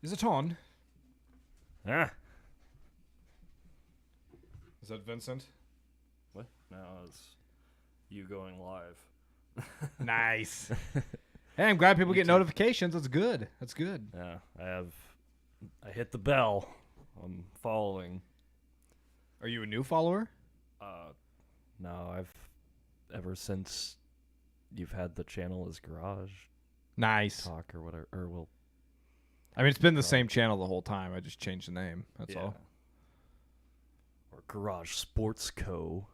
Is it on? Ah. Is that Vincent? What? No, it's you going live. Nice. Hey, I'm glad people get YouTube. notifications. That's good. That's good. Yeah, I hit the bell. I'm following. Are you a new follower? No, I've ever since you've had the channel as Garage Nice. Talk or whatever, or well, I mean, it's been the same channel the whole time. I just changed the name. That's yeah. all. Or Garage Sports Co.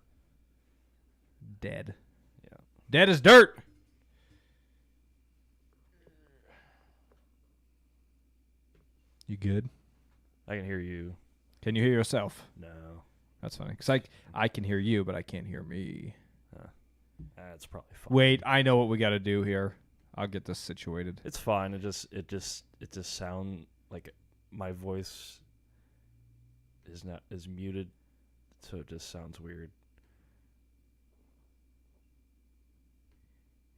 Dead. Yeah. Dead as dirt. You good? I can hear you. Can you hear yourself? No. That's funny. Because I can hear you, but I can't hear me. That's probably fine. Wait, I know what we got to do here. I'll get this situated. It's fine. It just sound like my voice is muted, so it just sounds weird.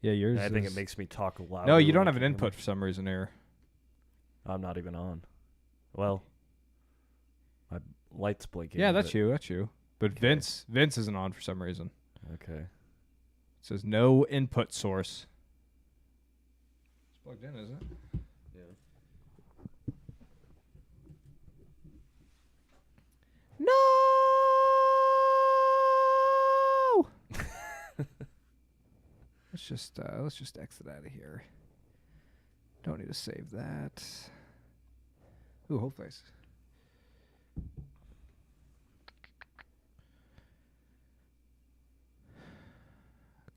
Yeah, yours. And I think it makes me talk loud. No, you don't have an input for some reason here. I'm not even on. Well, my light's blinking. Yeah, that's you. That's you. But Okay. Vince isn't on for some reason. Okay. It says no input source. It's plugged in, isn't it? Yeah. No. Let's just exit out of here. Don't need to save that. Ooh, hopefully.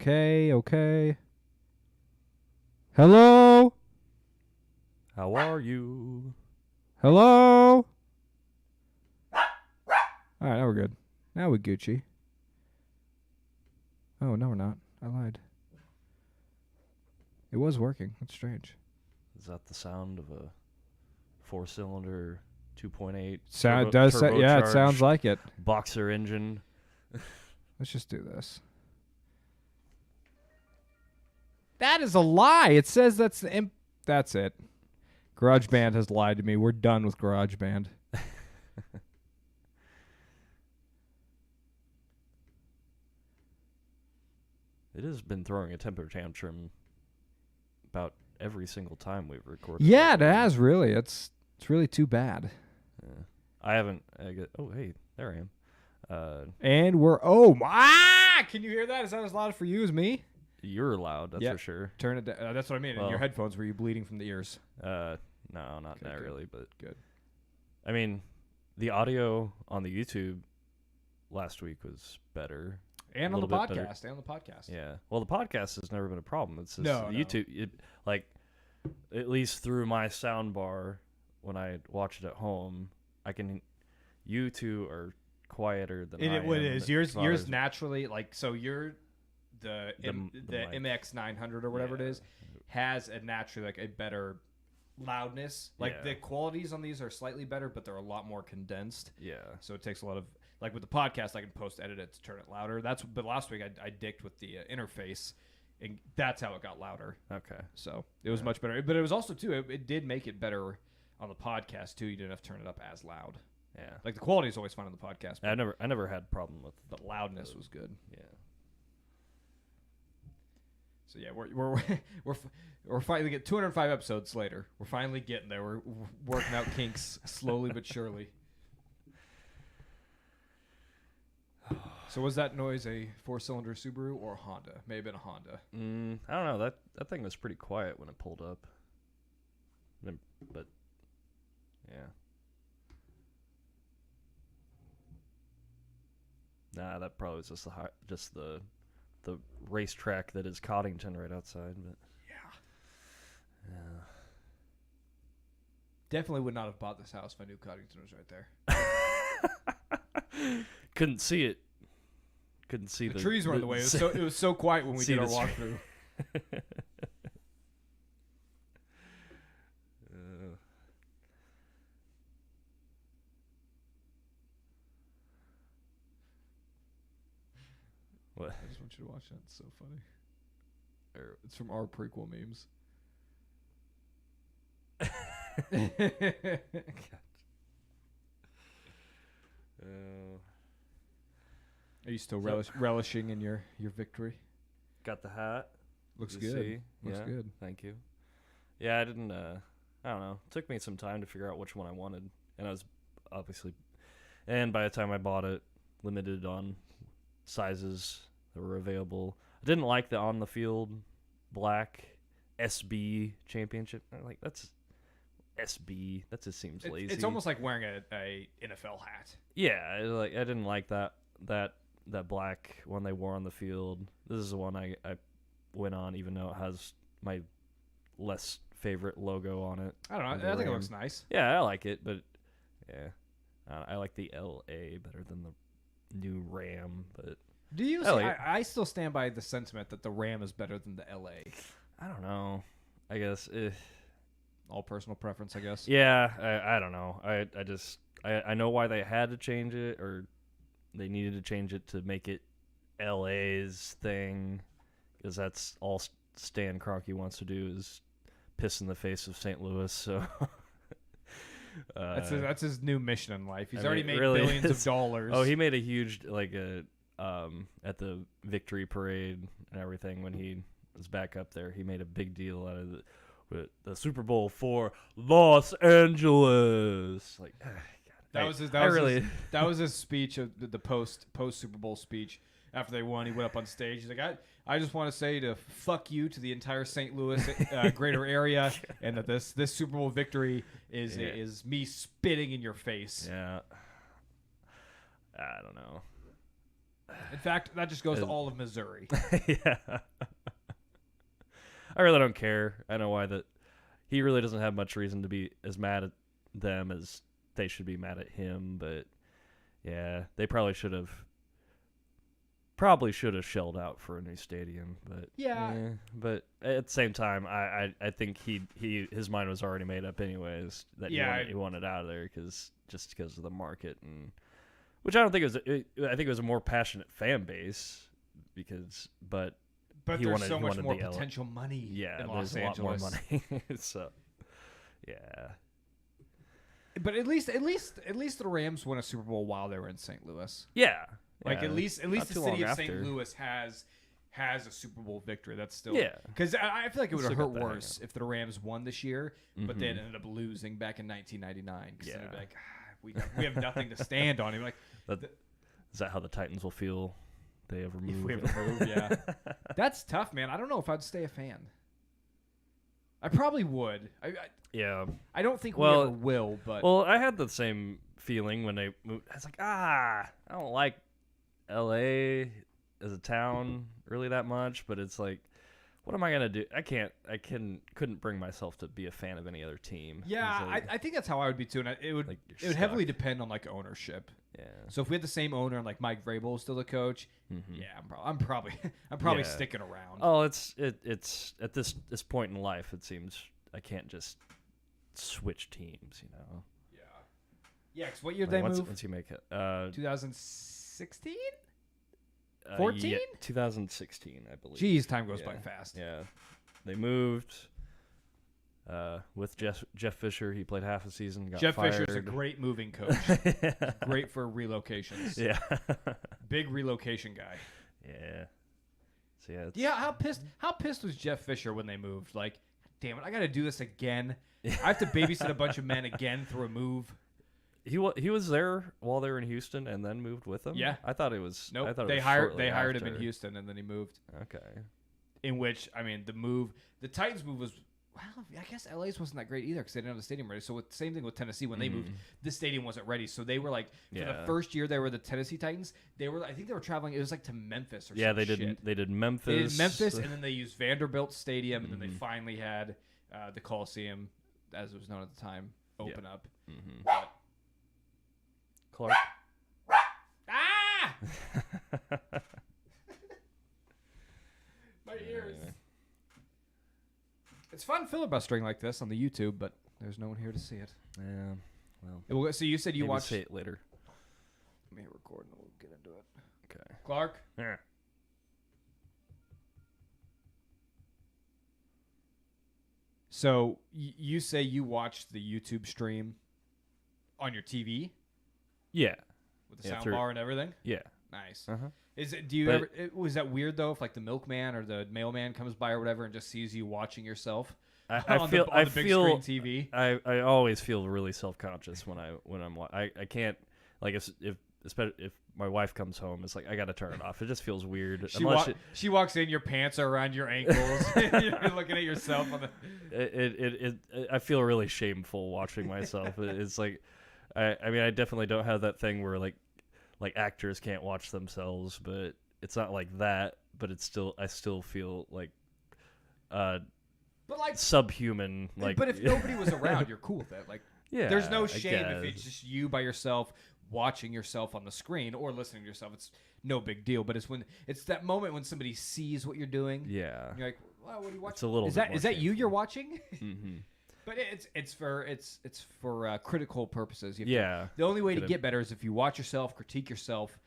Okay. Hello? How are you? Hello? Alright, now we're good. Now we're Gucci. Oh, no, we're not. I lied. It was working. That's strange. Is that the sound of a 4-cylinder 2.8? It does. Yeah, it sounds like it. Boxer engine. Let's just do this. That is a lie. It says that's the that's it. GarageBand has lied to me. We're done with GarageBand. It has been throwing a temper tantrum about every single time we've recorded. Yeah, it has really. It's really too bad. Yeah. I haven't. Oh, hey, there I am. And we're can you hear that? Is that as loud for you as me? You're loud, that's Yeah. for sure. Turn it down. That's what I mean. In Well- your headphones, were you bleeding from the ears? No, not Okay, good. really, but Good. I mean, the audio on the YouTube last week was better. And A on the little bit better. podcast. And on the podcast. Yeah. Well, the podcast has never been a problem. It's just No, the no. YouTube. Like, at least through my sound bar, when I watch it at home, I can. You two are quieter than I am. It is. as far Yours as- naturally, like, so you're the mic. MX 900 or whatever it Yeah. is, has a naturally, like, a better loudness. Like, Yeah. the qualities on these are slightly better, but they're a lot more condensed. Yeah. So it takes a lot of, like, with the podcast, I can post edit it to turn it louder. But last week I dicked with the interface, and that's how it got louder. Okay. So it was Yeah. much better. But it was also, too, it did make it better on the podcast, too. You didn't have to turn it up as loud. Yeah. Like, the quality is always fine on the podcast, I but never had problem with. the loudness was good. Yeah. So yeah, we're finally get 205 episodes later. We're finally getting there. We're working out kinks slowly but surely. So was that noise a 4-cylinder Subaru or a Honda? May have been a Honda. I don't know. That thing was pretty quiet when it pulled up. But yeah. Nah, that probably was just the racetrack that is Coddington right outside. But yeah. Definitely would not have bought this house if I knew Coddington was right there. Couldn't see it. Couldn't see The trees were in the way. It was so quiet when we see did our the walkthrough. What? I just want you to watch that. It's so funny. It's from our prequel memes. Are you still relishing in your victory? Got the hat. Looks You good. see? Looks Yeah, good. Thank you. Yeah, I didn't. I don't know. It took me some time to figure out which one I wanted, and I was obviously. And by the time I bought it, limited on sizes that were available. I didn't like the on the field black SB championship. I'm like, that's SB. That just seems lazy. It's almost like wearing a NFL hat. Yeah, I didn't like that black one they wore on the field. This is the one I went on, even though it has my less favorite logo on it. I don't know. I think it looks nice. Yeah, I like it, but yeah, I like the LA better than the new Ram. But Do you? I still stand by the sentiment that the Ram is better than the LA. I don't know. I guess. All personal preference, I guess. Yeah, I don't know. I know why they had to change it, or they needed to change it to make it LA's thing, because that's all Stan Kroenke wants to do is piss in the face of St. Louis. So that's his new mission in life. He's already made really billions of dollars. Oh, he made a huge at the victory parade and everything when he was back up there. He made a big deal out of the Super Bowl for Los Angeles. Like that was his speech of the post Super Bowl speech after they won. He went up on stage. He's like, I just want to say to fuck you to the entire St. Louis greater area, and that this Super Bowl victory is me spitting in your face. Yeah, I don't know. In fact, that just goes to all of Missouri. Yeah. I really don't care. I know why that he really doesn't have much reason to be as mad at them as they should be mad at him, but yeah, they probably should have shelled out for a new stadium, but but at the same time, I think his mind was already made up anyways that he wanted out of there because of the market, and which I don't think I think it was a more passionate fan base but there's so much more potential money in Los Angeles. A lot more money. So yeah. But at least the Rams won a Super Bowl while they were in St. Louis. Yeah. Like at least the city of St. Louis has a Super Bowl victory. That's still because I feel like it would have hurt worse if the Rams won this year, but they ended up losing back in 1999. Because they'd be like, we have nothing to stand on. Like, is that how the Titans will feel? They ever move? If we ever move, yeah. That's tough, man. I don't know if I'd stay a fan. I probably would. I don't think we ever will, but I had the same feeling when they moved. I was like, I don't like LA as a town really that much, but it's like, what am I gonna do? Couldn't bring myself to be a fan of any other team. Yeah, like, I think that's how I would be too, and it would heavily depend on like ownership. Yeah. So if we had the same owner and like Mike Vrabel is still the coach, I'm probably sticking around. Oh, it's at this point in life, it seems I can't just switch teams, you know. Yeah. Because what year did they move? Once you make it, 2016. 14? 2016, I believe. Jeez, time goes by fast. Yeah, they moved with Jeff Fisher. He played half a season. Got Jeff fired. Fisher's a great moving coach. Great for relocations. Yeah, big relocation guy. Yeah. So How pissed was Jeff Fisher when they moved? Like, damn it, I got to do this again. I have to babysit a bunch of men again through a move. He was there while they were in Houston and then moved with them. Yeah, I thought it was. Nope. I thought they hired him in Houston and then he moved. Okay. In which the Titans move was I guess LA's wasn't that great either because they didn't have the stadium ready. So same thing with Tennessee when they moved, the stadium wasn't ready. So they were like for the first year they were the Tennessee Titans. I think they were traveling. It was like to Memphis or something. They did Memphis. They did Memphis and then they used Vanderbilt Stadium and then they finally had the Coliseum, as it was known at the time, open up. Clark. Ah! My ears. It's fun filibustering like this on the YouTube, but there's no one here to see it. Yeah. Well, so you said you watched. Say it later. Let me record and we'll get into it. Okay. Clark. Yeah. So you say you watched the YouTube stream on your TV Yeah. with the sound bar and everything? Yeah. Nice. Uh-huh. Is it? Do you ever? Was that weird though? If like the milkman or the mailman comes by or whatever and just sees you watching yourself on the big screen TV? I always feel really self-conscious when I can't, like, especially if my wife comes home, it's like I gotta turn it off. It just feels weird. She walks in, your pants are around your ankles. You're looking at yourself on the. I feel really shameful watching myself. It's like, I mean, I definitely don't have that thing where like actors can't watch themselves, but it's not like that. But I still feel like, but like subhuman. Like, but if nobody was around, you're cool with that. Like, yeah, there's no shame if it's just you by yourself watching yourself on the screen or listening to yourself. It's no big deal. But it's that moment when somebody sees what you're doing. Yeah, you're like, well, what are you watching? It's a little. Is that you you're watching? Mm-hmm. But it's for critical purposes. The only way to get better is if you watch yourself, critique yourself.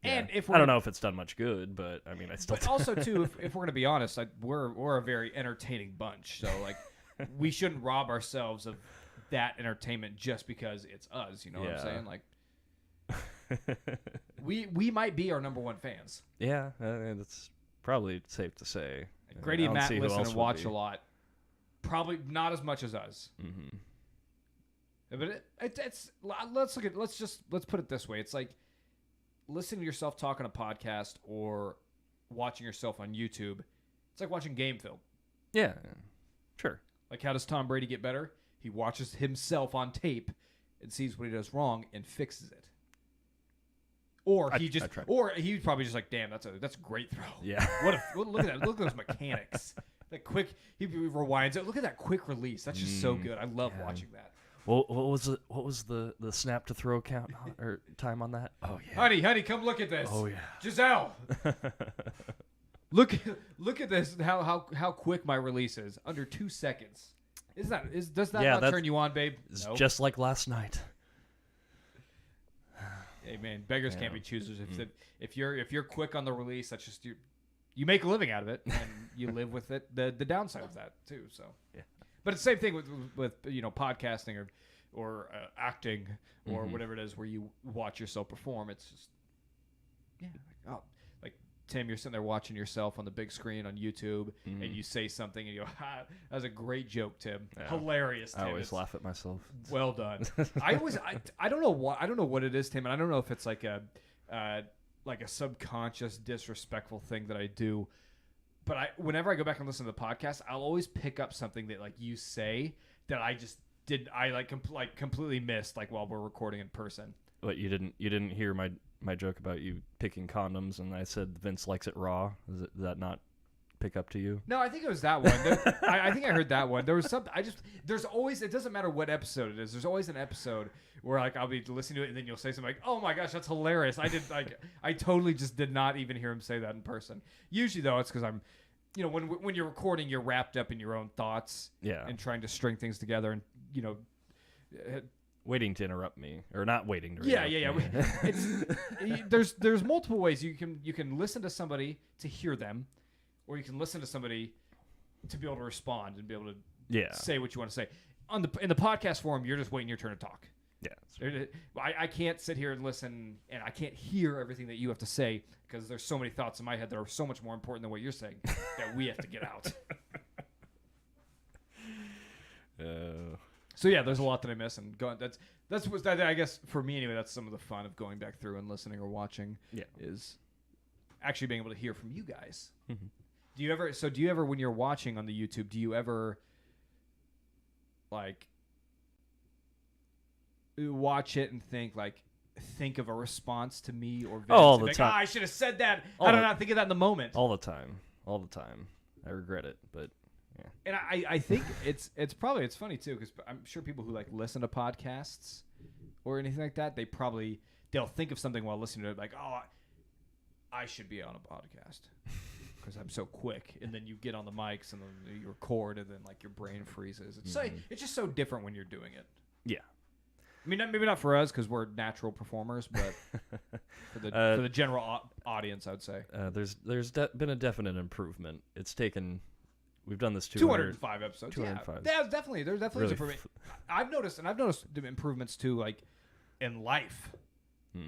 Yeah. And if I don't know if it's done much good, but I mean, I still. But also too, if we're gonna be honest, we're a very entertaining bunch. So like, we shouldn't rob ourselves of that entertainment just because it's us. You know what I'm saying? Like, we might be our number one fans. Yeah, that's probably safe to say. Grady and Matt listen and watch a lot. Probably not as much as us. Mm-hmm. But let's put it this way. It's like listening to yourself talk on a podcast or watching yourself on YouTube. It's like watching game film. Yeah, sure. Like, how does Tom Brady get better? He watches himself on tape and sees what he does wrong and fixes it. Or he's probably just like, damn, that's a great throw. Yeah. Look at that. Look at those mechanics. That quick, he rewinds it. Look at that quick release. That's just so good. I love watching that. Well, what was the snap to throw count or time on that? Oh yeah. Honey, come look at this. Oh yeah. Giselle. Look at this. How quick my release is. Under 2 seconds. Does that not turn you on, babe? It's just like last night. Hey man, beggars can't be choosers. If you're quick on the release, that's just you make a living out of it and you live with it. The downside of that too. So yeah, but it's the same thing with podcasting or acting or whatever it is where you watch yourself perform. It's just like Tim, you're sitting there watching yourself on the big screen on YouTube and you say something and you go, "Ha, that was a great joke, Tim. Yeah. Hilarious, Tim." I always laugh at myself. Well done. I don't know what it is, Tim, and I don't know if it's like a subconscious disrespectful thing that I do, but whenever I go back and listen to the podcast, I'll always pick up something that like you say that I just completely missed like while we're recording in person. What, you didn't hear my joke about you picking condoms and I said Vince likes it raw? Did that not pick up to you? No, I think it was that one. I think I heard that one. There was something. There's always, it doesn't matter what episode it is. There's always an episode where like I'll be listening to it and then you'll say something like, "Oh my gosh, that's hilarious." I totally just did not even hear him say that in person. Usually though, it's because I'm, when you're recording, you're wrapped up in your own thoughts. Yeah. And trying to string things together and waiting to interrupt me or not waiting to interrupt me. There's multiple ways you can listen to somebody to hear them, or you can listen to somebody to be able to respond and be able to say what you want to say. In the podcast forum, you're just waiting your turn to talk. Yeah, I can't sit here and listen, and I can't hear everything that you have to say because there's so many thoughts in my head that are so much more important than what you're saying that we have to get out. So yeah, there's a lot that I miss, and I guess for me anyway. That's some of the fun of going back through and listening or watching. Yeah, is actually being able to hear from you guys. Mm-hmm. Do you ever when you're watching on the YouTube, do you ever like watch it and think of a response to me or Vince? All the time. I should have said that. I don't know. Think of that in the moment. All the time. I regret it, but. And I think it's funny too because I'm sure people who like listen to podcasts or anything like that, they'll think of something while listening to it like, "Oh, I should be on a podcast because I'm so quick." And then you get on the mics and then you record and then like your brain freezes. It's just so different when you're doing it. Yeah. I mean, maybe not for us because we're natural performers, but for the general audience, I'd say there's been a definite improvement. It's taken we've done this 205 episodes. 205. Yeah, definitely. There's definitely Really improvement. I've noticed the improvements too, like in life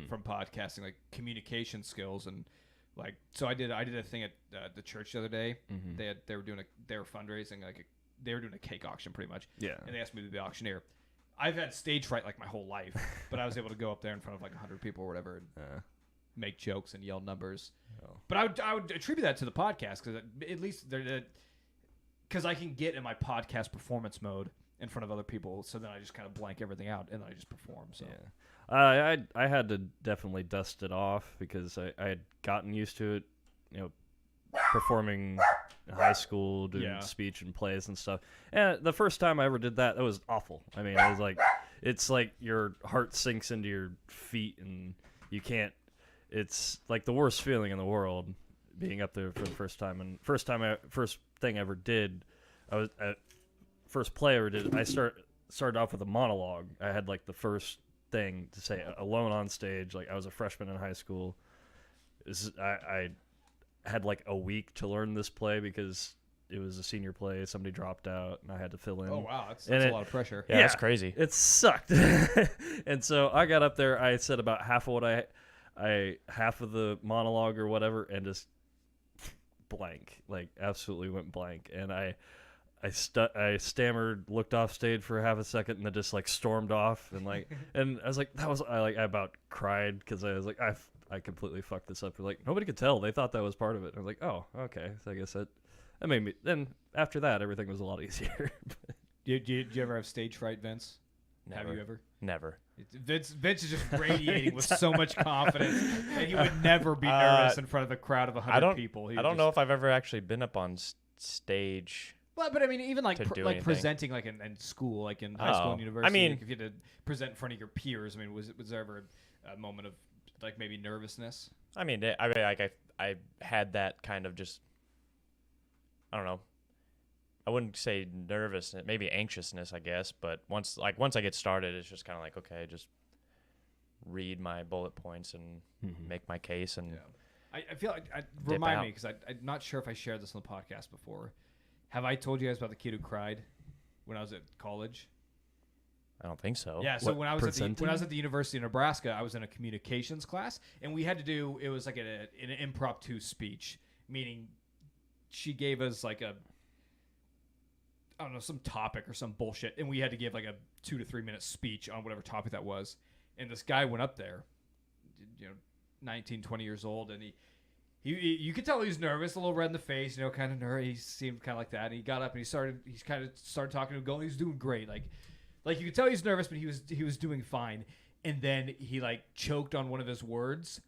from podcasting, like communication skills and like. So I did a thing at the church the other day. Mm-hmm. They were fundraising they were doing a cake auction pretty much. Yeah. And they asked me to be the auctioneer. I've had stage fright like my whole life, but I was able to go up there in front of like 100 people or whatever and make jokes and yell numbers. Oh. But I would attribute that to the podcast because at least because I can get in my podcast performance mode in front of other people, so then I just kind of blank everything out and then I just perform. So yeah, I had to definitely dust it off because I had gotten used to it, performing in high school, doing speech and plays and stuff. And the first time I ever did that, it was awful. I mean, it was like, it's like your heart sinks into your feet and you can't, it's like the worst feeling in the world being up there for the first time. And first thing I ever did, first play I ever did, I started off with a monologue. I had like the first thing to say alone on stage. Like I was a freshman in high school. I had like a week to learn this play because it was a senior play. Somebody dropped out and I had to fill in. Oh wow, that's a lot of pressure. Yeah, that's crazy. It sucked. And so I got up there. I said about half of what half of the monologue or whatever, and just blank, like absolutely went blank. And I stammered, looked off stage for half a second, and then just like stormed off. And like, and I was like, I about cried because I was like, I completely fucked this up. Like nobody could tell. They thought that was part of it. I was like, oh, okay. So I guess that made me. Then after that, everything was a lot easier. Did you ever have stage fright, Vince? Never. Have you ever? Never. Vince is just radiating with so much confidence, and he would never be nervous in front of a crowd of 100 people. I don't know if I've ever actually been up on stage. Well, but I mean, even like presenting like in school, like in high school and university. I mean, like if you had to present in front of your peers, I mean, was there ever a moment of like maybe nervousness? I mean, I had that kind of just, I don't know. I wouldn't say nervousness, maybe anxiousness, I guess. But once I get started, it's just kind of like, okay, just read my bullet points and make my case. And I feel like remind me because I'm not sure if I shared this on the podcast before. Have I told you guys about the kid who cried when I was at college? I don't think so. Yeah, so when I was at the University of Nebraska, I was in a communications class, and we had to do, it was like an impromptu speech, meaning she gave us like some topic or some bullshit, and we had to give like a 2 to 3 minute speech on whatever topic that was. And this guy went up there, 19, 20 years old, and you could tell he was nervous, a little red in the face, kind of nervous. He seemed kind of like that. And he got up and he started talking to him, going, he was doing great. Like you could tell he was nervous, but he was doing fine. And then he like choked on one of his words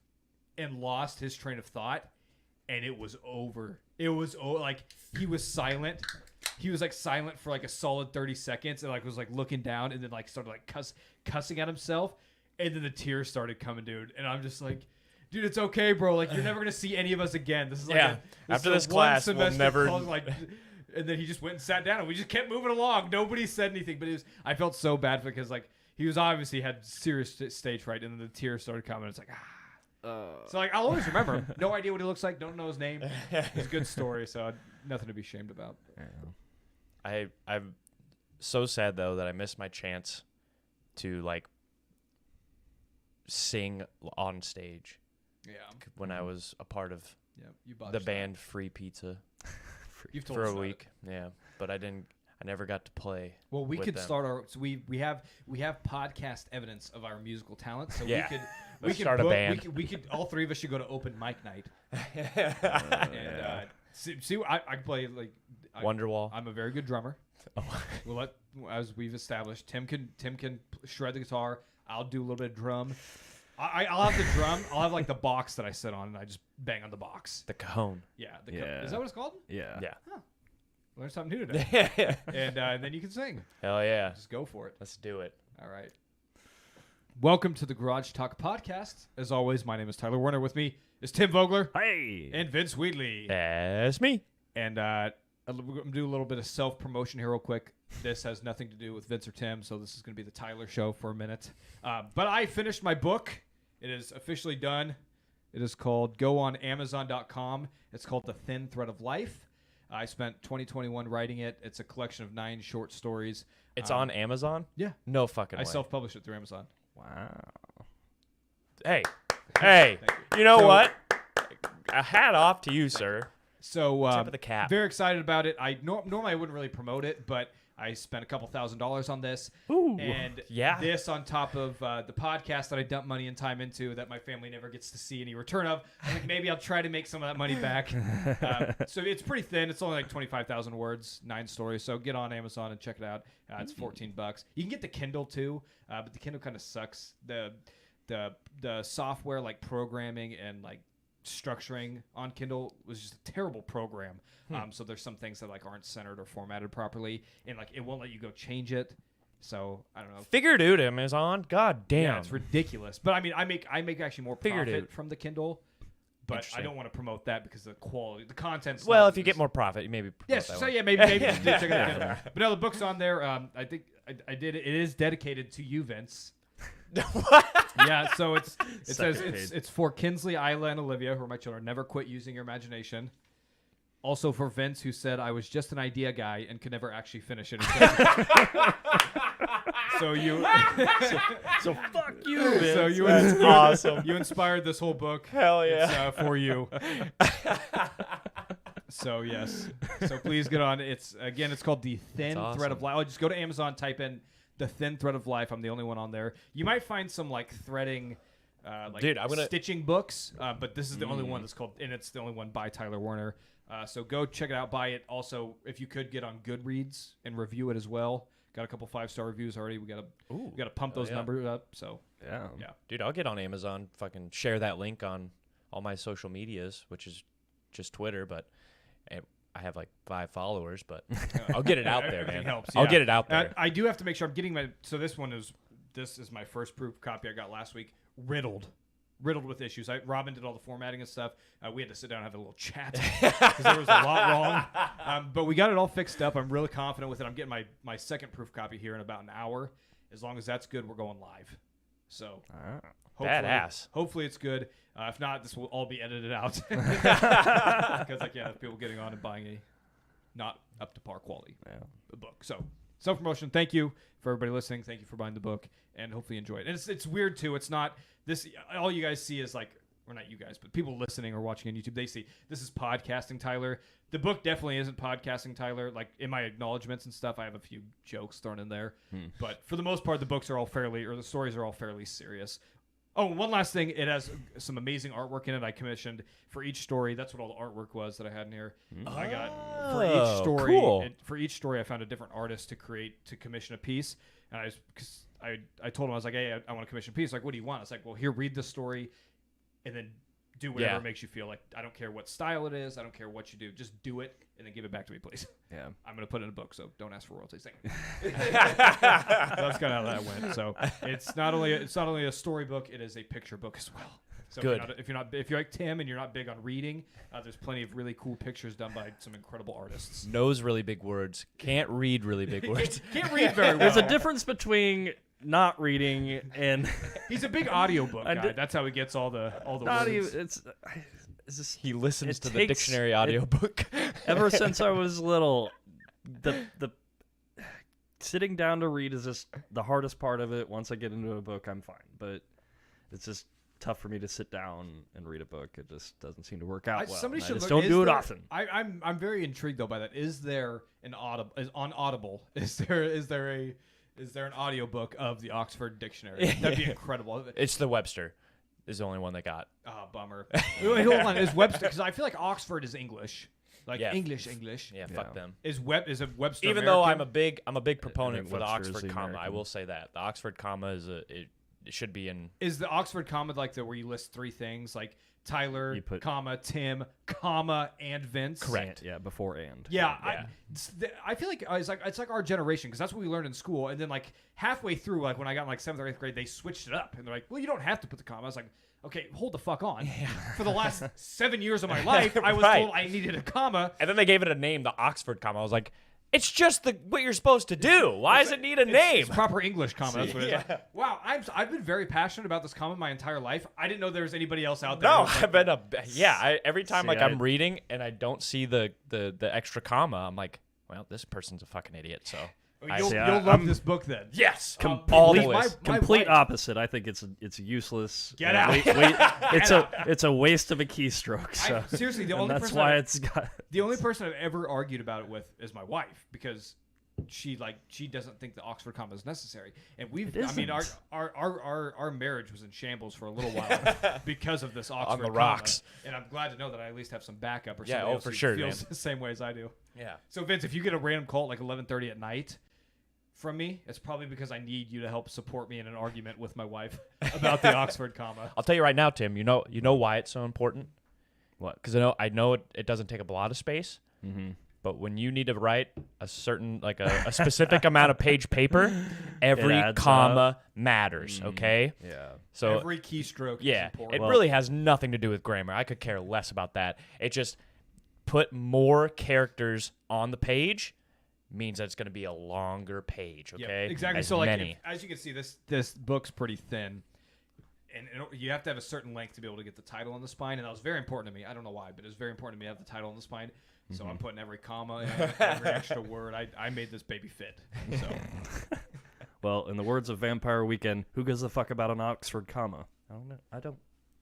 and lost his train of thought, and it was over. It was like he was silent. He was like silent for like a solid 30 seconds and like was like looking down and then like started like cussing at himself, and then the tears started coming, dude. And I'm just like, dude, it's okay, bro. Like, you're never gonna see any of us again. This is like after this class, we'll never. And then he just went and sat down, and we just kept moving along. Nobody said anything, but I felt so bad because like he was obviously had serious stage fright, and then the tears started coming. It's like So like I'll always remember him. No idea what he looks like. Don't know his name. It's a good story, so nothing to be ashamed about. I'm so sad though that I missed my chance to like sing on stage. Yeah. When I was a part of you the band Free Pizza for a week. Yeah, but I never got to play. Well, we could start our. So we have podcast evidence of our musical talent. So we could start a band. We could all three of us should go to open mic night. And see, I can play like Wonderwall. I'm a very good drummer. We'll as we've established, Tim can shred the guitar. I'll do a little bit of drum. I'll have the drum. I'll have like the box that I sit on, and I just bang on the box. The cajon. Yeah. Is that what it's called? Yeah. Yeah. Huh. Learn something new today. And then you can sing. Hell yeah. Just go for it. Let's do it. All right. Welcome to the Garage Talk Podcast. As always, my name is Tyler Werner. With me is Tim Vogler. Hey. And Vince Wheatley. That's me. And I'm going to do a little bit of self-promotion here real quick. This has nothing to do with Vince or Tim, so this is going to be the Tyler show for a minute. But I finished my book. It is officially done. It is called, go on Amazon.com. It's called The Thin Thread of Life. I spent 2021 writing it. It's a collection of 9 short stories. It's on Amazon? Yeah. No fucking way. I self-published it through Amazon. Wow. Hey, Thank you know So- what? A hat off to you, sir. So Tip of the cap. very excited about it. I normally I wouldn't really promote it, but I spent a couple $1,000s on this. Ooh. And Yeah. this on top of the podcast that I dump money and time into that my family never gets to see any return of. I think maybe I'll try to make some of that money back. So it's pretty thin. It's only like 25,000 words, 9 stories. So get on Amazon and check it out. It's $14. You can get the Kindle too, but the Kindle kind of sucks. The software like programming and like structuring on Kindle was just a terrible program. So there's some things that like aren't centered or formatted properly, and like it won't let you go change it. So I don't know. Figured out Amazon. God damn. Yeah, it's ridiculous. But I mean, I make actually more Figured profit it. from the Kindle, but I Interesting. don't want to promote that because the quality, the content's Well, not if you get as- more profit, you maybe. promote Yes, that so one. yeah, maybe check it out. But no, the book's on there. I think I did it. It is dedicated to you, Vince. Yeah, so it says Second it's for Kinsley, Isla, and Olivia, who are my children. Never quit using your imagination. Also for Vince, who said I was just an idea guy and could never actually finish anything. So you, So fuck you, Vince. so you, That's awesome. you inspired this whole book. Hell It's yeah. for you. So yes. So please get on. It's called The Thin That's Thread of awesome. Life. Oh, just go to Amazon, type in The Thin Thread of Life. I'm the only one on there. You might find some like threading, like Dude, I'm gonna- stitching books, but this is the only one that's called, and it's the only one by Tyler Warner. So go check it out, buy it. Also, if you could get on Goodreads and review it as well. Got a couple 5-star reviews already. We gotta pump those yeah. numbers up. So Yeah. yeah. Dude, I'll get on Amazon. Fucking share that link on all my social medias, which is just Twitter, but I have like 5 followers, but I'll get it out there, Everything man. helps, I'll yeah. get it out there. I do have to make sure I'm getting my. So this is my first proof copy I got last week. Riddled with issues. Robin did all the formatting and stuff. We had to sit down and have a little chat because there was a lot wrong. But we got it all fixed up. I'm really confident with it. I'm getting my second proof copy here in about an hour. As long as that's good, we're going live. So Badass. Hopefully it's good. If not, this will all be edited out because people getting on and buying a not up to par quality book. So self-promotion. Thank you for everybody listening. Thank you for buying the book, and hopefully you enjoy it. And it's weird too. It's not this. All you guys see is like, or not you guys, but people listening or watching on YouTube. They see this is podcasting Tyler. The book definitely isn't podcasting Tyler. Like in my acknowledgments and stuff, I have a few jokes thrown in there, but for the most part, the stories are all fairly serious. Oh, one last thing. It has some amazing artwork in it. I commissioned for each story. That's what all the artwork was that I had in here. I got for each story. Cool. For each story, I found a different artist to commission a piece. And I told him, I was like, hey, I want to commission a piece. Like, what do you want? I was like, well, here, read the story, and then do whatever Yeah. makes you feel like. I don't care what style it is. I don't care what you do. Just do it, and then give it back to me, please. Yeah. I'm gonna put it in a book, so don't ask for royalties. That's kind of how that went. So it's not only a storybook, it is a picture book as well. So Good. if you're like Tim and you're not big on reading, there's plenty of really cool pictures done by some incredible artists. Knows really big words. Can't read really big words. Can't read very well. There's a difference between not reading and He's a big audiobook I guy. did- That's how he gets all the not words. even. It's just He listens It to the takes- dictionary it- audiobook. ever since I was little, the sitting down to read is just the hardest part of it. Once I get into a book, I'm fine, but it's just tough for me to sit down and read a book. It just doesn't seem to work out well. Somebody and I should just look, don't do it there- often. I'm very intrigued though by that. Is there an Audible? Is there an audiobook of the Oxford Dictionary? That'd be incredible. It's the Webster. Is the only one they got. Oh, bummer. Wait, hold on. Is Webster? Because I feel like Oxford is English, like Yeah. English. Yeah, Yeah. fuck them. Is a Webster? Even though American? I'm a big proponent think for the Webster is Oxford the comma, I American. will say that the Oxford comma it should be in. Is the Oxford comma like where you list 3 things like Tyler, You put- comma Tim, comma and Vince? Correct. Yeah, before and. Yeah, Yeah. I feel like it's like our generation because that's what we learned in school, and then like halfway through, like when I got in like 7th or 8th grade, they switched it up, and they're like, "Well, you don't have to put the comma." I was like, "Okay, hold the fuck on." For the last 7 years of my life, I was Right. told I needed a comma. And then they gave it a name, the Oxford comma. I was like, It's just what you're supposed to do. Why does it need a name? It's proper English comma. That's what it is. Yeah. Wow, I've been very passionate about this comma my entire life. I didn't know there was anybody else out there. No, who was I've been every time See, I'm reading and I don't see the extra comma, I'm like, well, this person's a fucking idiot. So You'll See, love I'm- this book then. yes, all the always. way. My Complete wife- opposite. I think it's useless. Get and out. it's a waste of a keystroke. So Seriously, the and only that's person why I- it's got. The only person I've ever argued about it with is my wife because she doesn't think the Oxford comma is necessary, and our marriage was in shambles for a little while because of this Oxford the comma. rocks. And I'm glad to know that I at least have some backup or Yeah, somebody oh, else for who sure, feels man. the same way as I do. Yeah. So Vince, if you get a random call at like 11:30 at night from me, it's probably because I need you to help support me in an argument with my wife about the Oxford comma. I'll tell you right now, Tim. You know why it's so important? What? Because I know it doesn't take up a lot of space. Mm-hmm. But when you need to write a certain a specific amount of page paper, every adds comma matters. Okay. Yeah. So Every keystroke yeah, is important. it really has nothing to do with grammar. I could care less about that. It just put more characters on the page means that it's going to be a longer page. Yeah, Okay. exactly. As So like, many. as you can see, this book's pretty thin, and you have to have a certain length to be able to get the title on the spine, and that was very important to me. I don't know why, but it was very important to me to have the title on the spine. So I'm putting every comma in, every extra word. I made this baby fit. So Well, in the words of Vampire Weekend, who gives a fuck about an Oxford comma? I don't know.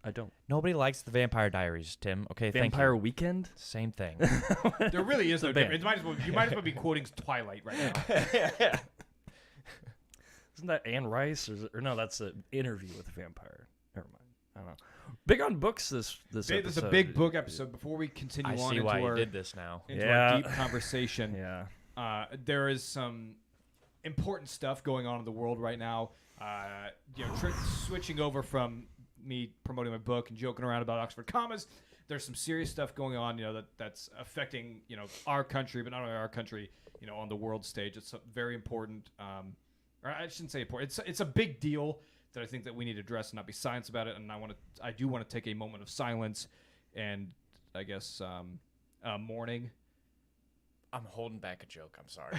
I don't. Nobody likes the Vampire Diaries, Tim. Okay. Thank Vampire you. Weekend? Same thing. there really is no band. difference. You might as well be quoting Twilight right now. Isn't that Anne Rice? Or no, that's an interview with a vampire. Never mind. I don't know. Big on books this This episode. is a big book episode. Before we continue I on see into why you our did this now. our deep conversation, Yeah. there is some important stuff going on in the world right now. Switching over from me promoting my book and joking around about Oxford commas, there's some serious stuff going on, that's affecting, our country, but not only our country, on the world stage. It's very important. Or I shouldn't say important. It's a big deal that I think that we need to address and not be silent about it. And I do want to take a moment of silence and I guess mourning. I'm holding back a joke. I'm sorry.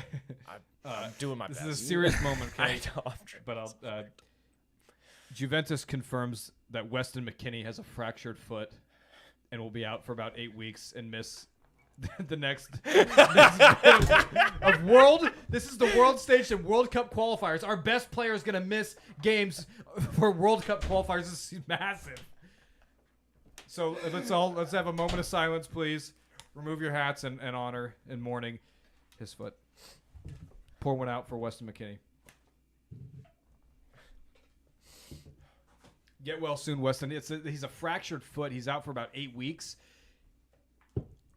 I'm doing my This best. is a serious moment, I okay? know. I'm trying. But Juventus confirms that Weston McKennie has a fractured foot and will be out for about 8 weeks and miss the next bit of world. This is the world stage and World Cup qualifiers. Our best player is going to miss games for World Cup qualifiers. This is massive. So let's have a moment of silence, please. Remove your hats and honor and mourning his foot. Pour one out for Weston McKennie. Get well soon, Weston. He's a fractured foot. He's out for about 8 weeks.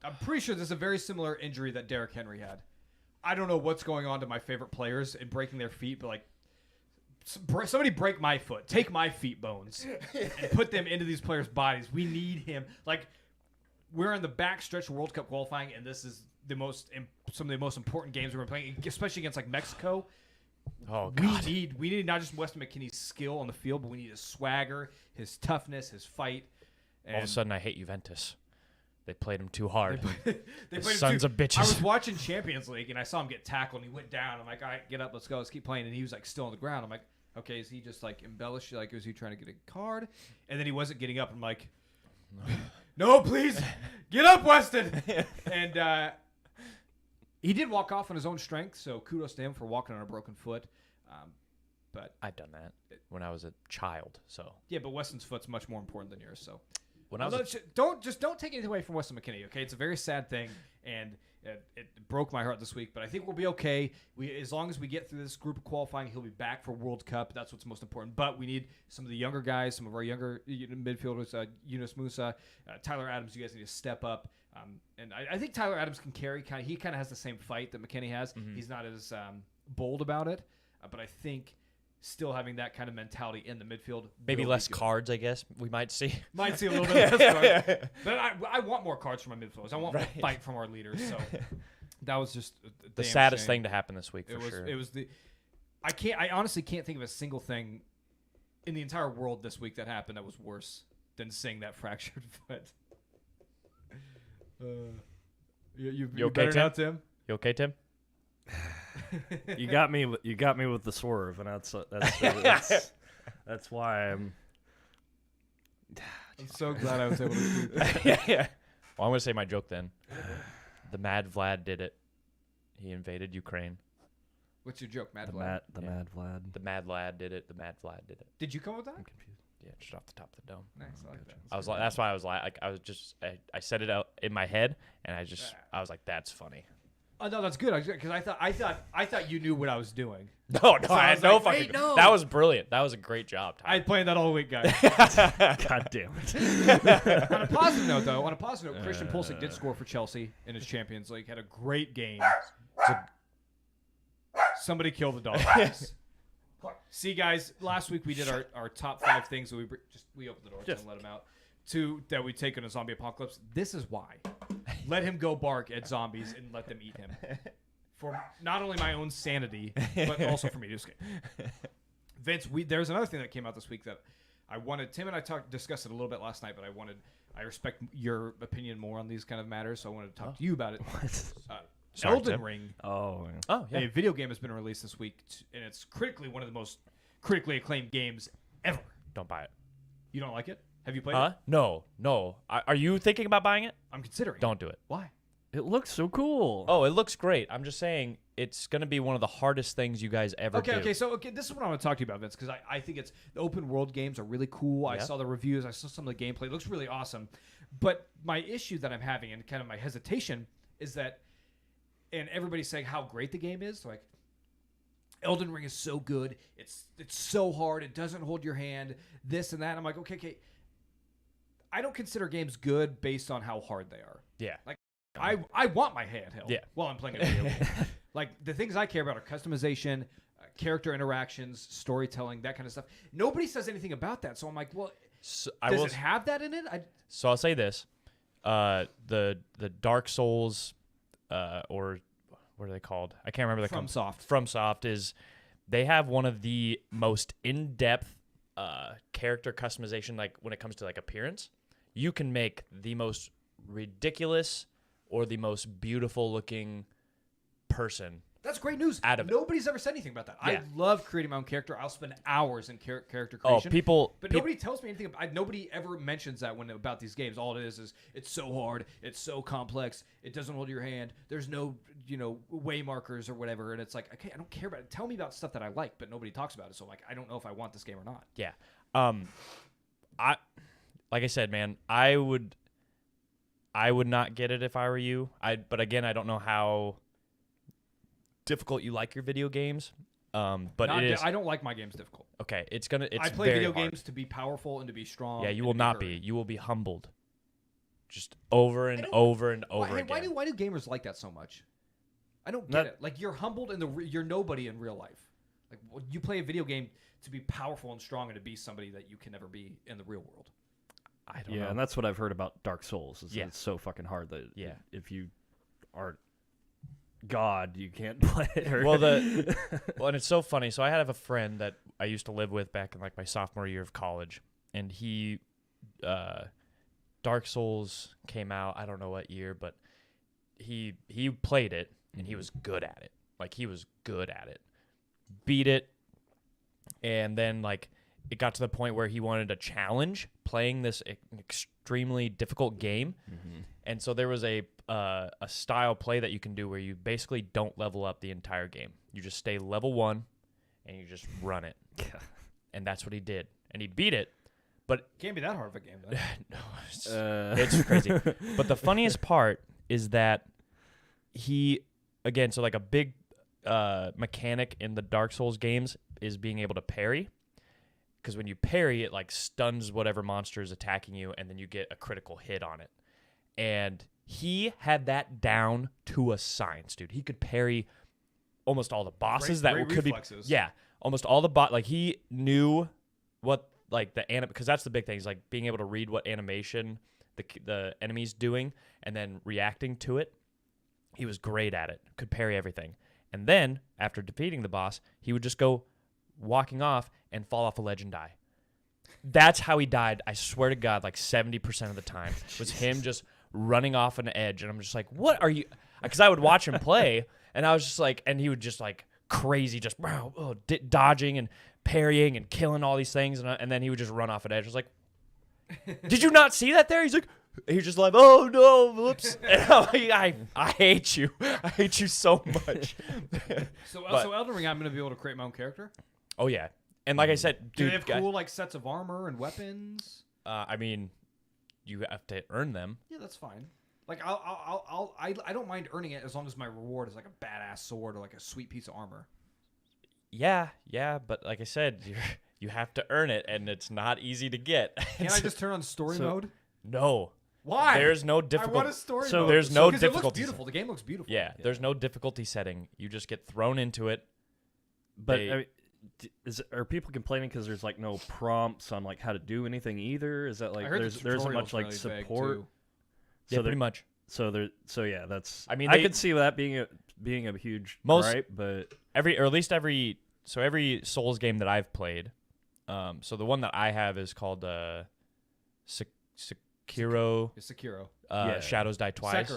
I'm pretty sure this is a very similar injury that Derrick Henry had. I don't know what's going on to my favorite players and breaking their feet, but somebody break my foot. Take my feet bones and put them into these players' bodies. We need him. We're in the backstretch of World Cup qualifying, and this is some of the most important games we're playing, especially against Mexico. Oh God. We need not just Weston McKennie's skill on the field, but we need his swagger, his toughness, his fight. All of a sudden, I hate Juventus. They played him too hard. They The played him sons too- of bitches. I was watching Champions League and I saw him get tackled and he went down. I'm like, all right, get up, let's go, let's keep playing. And he was still on the ground. I'm like, okay, is he just embellished? Was he trying to get a card? And then he wasn't getting up. I'm like, no, please get up, Weston. And he did walk off on his own strength, so kudos to him for walking on a broken foot. But I've done that when I was a child. So yeah, but Weston's foot's much more important than yours. So when I was don't take anything away from Weston McKennie. Okay, it's a very sad thing, and it broke my heart this week. But I think we'll be okay. As long as we get through this group of qualifying, he'll be back for World Cup. That's what's most important. But we need some of the younger guys, some of our younger midfielders, Yunus Musa, Tyler Adams. You guys need to step up. And I think Tyler Adams can carry. He kind of has the same fight that McKennie has. Mm-hmm. He's not as bold about it, but I think still having that kind of mentality in the midfield. maybe will be less good. cards, I guess we might see. Might see a little bit less cards. But I want more cards from my midfielders. I want more fight from our leaders. So that was just a The damn saddest shame. thing to happen this week for It was. sure. It was I honestly can't think of a single thing in the entire world this week that happened that was worse than seeing that fractured foot. You okay, better Tim? now, Tim? You okay, Tim? You got me with the swerve, and that's why I'm. I'm so glad I was able to do that. Yeah. Well, I'm gonna say my joke then. The Mad Vlad did it. He invaded Ukraine. What's your joke, Mad The Vlad? Mad Vlad. The Mad Lad did it. The Mad Vlad did it. Did you come up with that? I'm confused. Yeah, just off the top of the dome. Nice, I like that. I was like, that's why I was like, I was just, I said it out in my head, and I was like, that's funny. Oh no, that's good. Because I thought you knew what I was doing. No, So I I had was no like, fucking. wait, no. That was brilliant. That was a great job, Tom. I had planned that all week, guys. God damn it. On a positive note, though, Christian Pulisic did score for Chelsea in his Champions League. Had a great game. Somebody kill the dog. See, guys, last week we did our top 5 things that we opened the door and let him out. 2 that we take in a zombie apocalypse. This is why. Let him go bark at zombies and let them eat him. For not only my own sanity, but also for me to escape. Vince, there's another thing that came out this week that I wanted. Tim and I discussed it a little bit last night, but I respect your opinion more on these kind of matters, so I wanted to talk to you about it. Sorry, Elden Tim. Ring. Oh, yeah. A video game has been released this week, and it's one of the most critically acclaimed games ever. Don't buy it. You don't like it? Have you played Huh? it? No. Are you thinking about buying it? I'm considering. Don't do it. Why? it looks so cool. Oh, it looks great. I'm just saying it's gonna be one of the hardest things you guys ever do. Okay, so this is what I want to talk to you about, Vince, because I think the open world games are really cool. I Yeah. saw the reviews, I saw some of the gameplay. It looks really awesome. But my issue that I'm having and kind of my hesitation is that, and everybody's saying how great the game is, like Elden Ring is so good. It's so hard. It doesn't hold your hand. This and that. And I'm like, okay. I don't consider games good based on how hard they are. Yeah. Like, I want my handheld Yeah. while I'm playing a video game. Like, the things I care about are customization, character interactions, storytelling, that kind of stuff. Nobody says anything about that. So I'm like, well, So, does it have that in it? So I'll say this: the Dark Souls, or what are they called? I can't remember the FromSoft is they have one of the most in-depth character customization. Like when it comes to like appearance, you can make the most ridiculous or the most beautiful looking person. That's great news. Nobody's ever said anything about that. Yeah. I love creating my own character. I'll spend hours in character Oh, creation. But nobody tells me anything. Nobody ever mentions that about these games. All it is it's so hard. It's so complex. It doesn't hold your hand. There's no way markers or whatever. And it's like, okay, I don't care about it. Tell me about stuff that I like, but nobody talks about it. So like, I don't know if I want this game or not. Yeah. Like I said, man, I would not get it if I were you. But again, I don't know how difficult you like your video games. But it is. I don't like my games difficult. Okay, it's I play video hard. games to be powerful and to be strong. Yeah, you and will to not be. be. You will be humbled. Just over and over and over again. Why do gamers like that so much? I don't get it. Like, you're humbled you're nobody in real life. Like, you play a video game to be powerful and strong and to be somebody that you can never be in the real world. I don't know. Yeah, and that's what I've heard about Dark Souls. Is that Yeah. it's so fucking hard that Yeah. if you aren't God, you can't play it. Well, and it's so funny. So I have a friend that I used to live with back in like my sophomore year of college, and he, Dark Souls came out. I don't know what year, but he played it and he was good at it. Like he was good at it. Beat it, and then like it got to the point where he wanted a challenge playing this extremely difficult game, and so there was a style play that you can do where you basically don't level up the entire game. You just stay level 1 and you just run it. And that's what he did. And he beat it. But Can't be that hard of a game, though. no, it's crazy. But the funniest part is that he, again, so like a big mechanic in the Dark Souls games is being able to parry. Because when you parry, it like stuns whatever monster is attacking you, and then you get a critical hit on it. And he had that down to a science, dude. He could parry almost all the bosses Great could reflexes. be. Yeah, almost all the like he knew what like the because that's the big thing is like being able to read what animation the enemy's doing and then reacting to it. He was great at it. Could parry everything. And then after defeating the boss, he would just go walking off and fall off a ledge and die. That's how he died. I swear to God, like 70% of the time was him just running off an edge. And I'm just like, what are you? Because I would watch him play And I was just like, and he would just like crazy, just dodging and parrying and killing all these things, and then he would just run off an edge. I was like, did you not see that there? He's just like, oh no, whoops. And I'm like, I hate you. I hate you so much. So Elden Ring, I'm gonna be able to create my own character. Oh yeah, and like I said, Do dude, they have cool like sets of armor and weapons? I mean, you have to earn them. Yeah, that's fine. Like I don't mind earning it as long as my reward is like a badass sword or like a sweet piece of armor. Yeah, but like I said, you have to earn it, and it's not easy to get. Can't I just turn on story mode? No. Why? There's no difficulty. I want a story so mode. there's no Because difficulty. it looks beautiful. The game looks beautiful. Yeah, there's no difficulty setting. You just get thrown into it. But I mean, are people complaining because there's like no prompts on like how to do anything either? Is that like there isn't much like support? Yeah, pretty much. So yeah, that's. I mean, I could see that being a huge gripe, but every Souls game that I've played, so the one that I have is called Sekiro. Sekiro. Shadows Die Twice.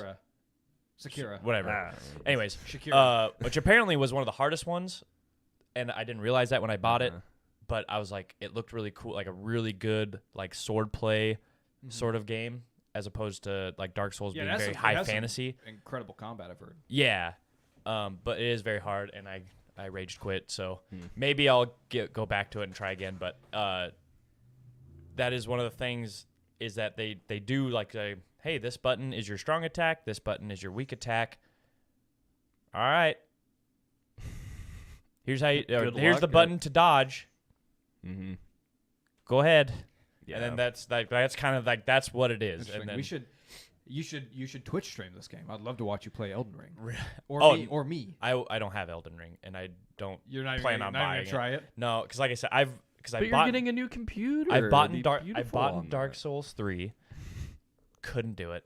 Sekiro. Whatever. Anyways, Shakira. which apparently was one of the hardest ones, and I didn't realize that when I bought it. But I was like, it looked really cool, like a really good like sword play sort of game, as opposed to like Dark Souls being very high fantasy. Incredible combat, I've heard. Yeah, but it is very hard, and I rage quit. So maybe I'll go back to it and try again. But that is one of the things is that they do like say, hey, this button is your strong attack, this button is your weak attack. All right, here's the button to dodge. Mm-hmm. Go ahead. Yeah. And then that's kind of like that's what it is. And then you should Twitch stream this game. I'd love to watch you play Elden Ring. Or me. I don't have Elden Ring, and I don't. You're not plan on buying it. Try it. No, because like I said, But you're getting a new computer. I bought in Dark Souls 3. Couldn't do it.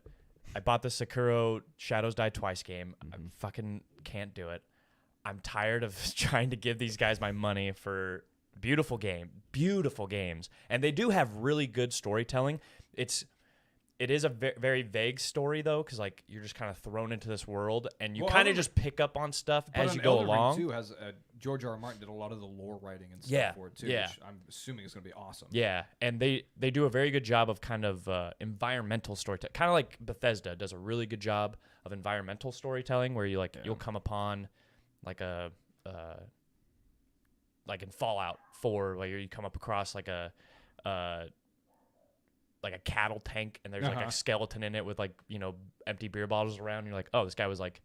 I bought the Sekiro Shadows Die Twice game. I fucking can't do it. I'm tired of trying to give these guys my money for beautiful games, and they do have really good storytelling. It is a very vague story though, because like you're just kind of thrown into this world, and you kind of just pick up on stuff as you go along. Ring 2 has George R. R. Martin did a lot of the lore writing and stuff for it too. Yeah, which I'm assuming is going to be awesome. Yeah, and they do a very good job of kind of environmental storytelling, kind of like Bethesda does a really good job of environmental storytelling, where you'll come upon like a like in Fallout 4, where you come up across like a cattle tank, and there's like a skeleton in it with like empty beer bottles around. And you're like, oh, this guy was like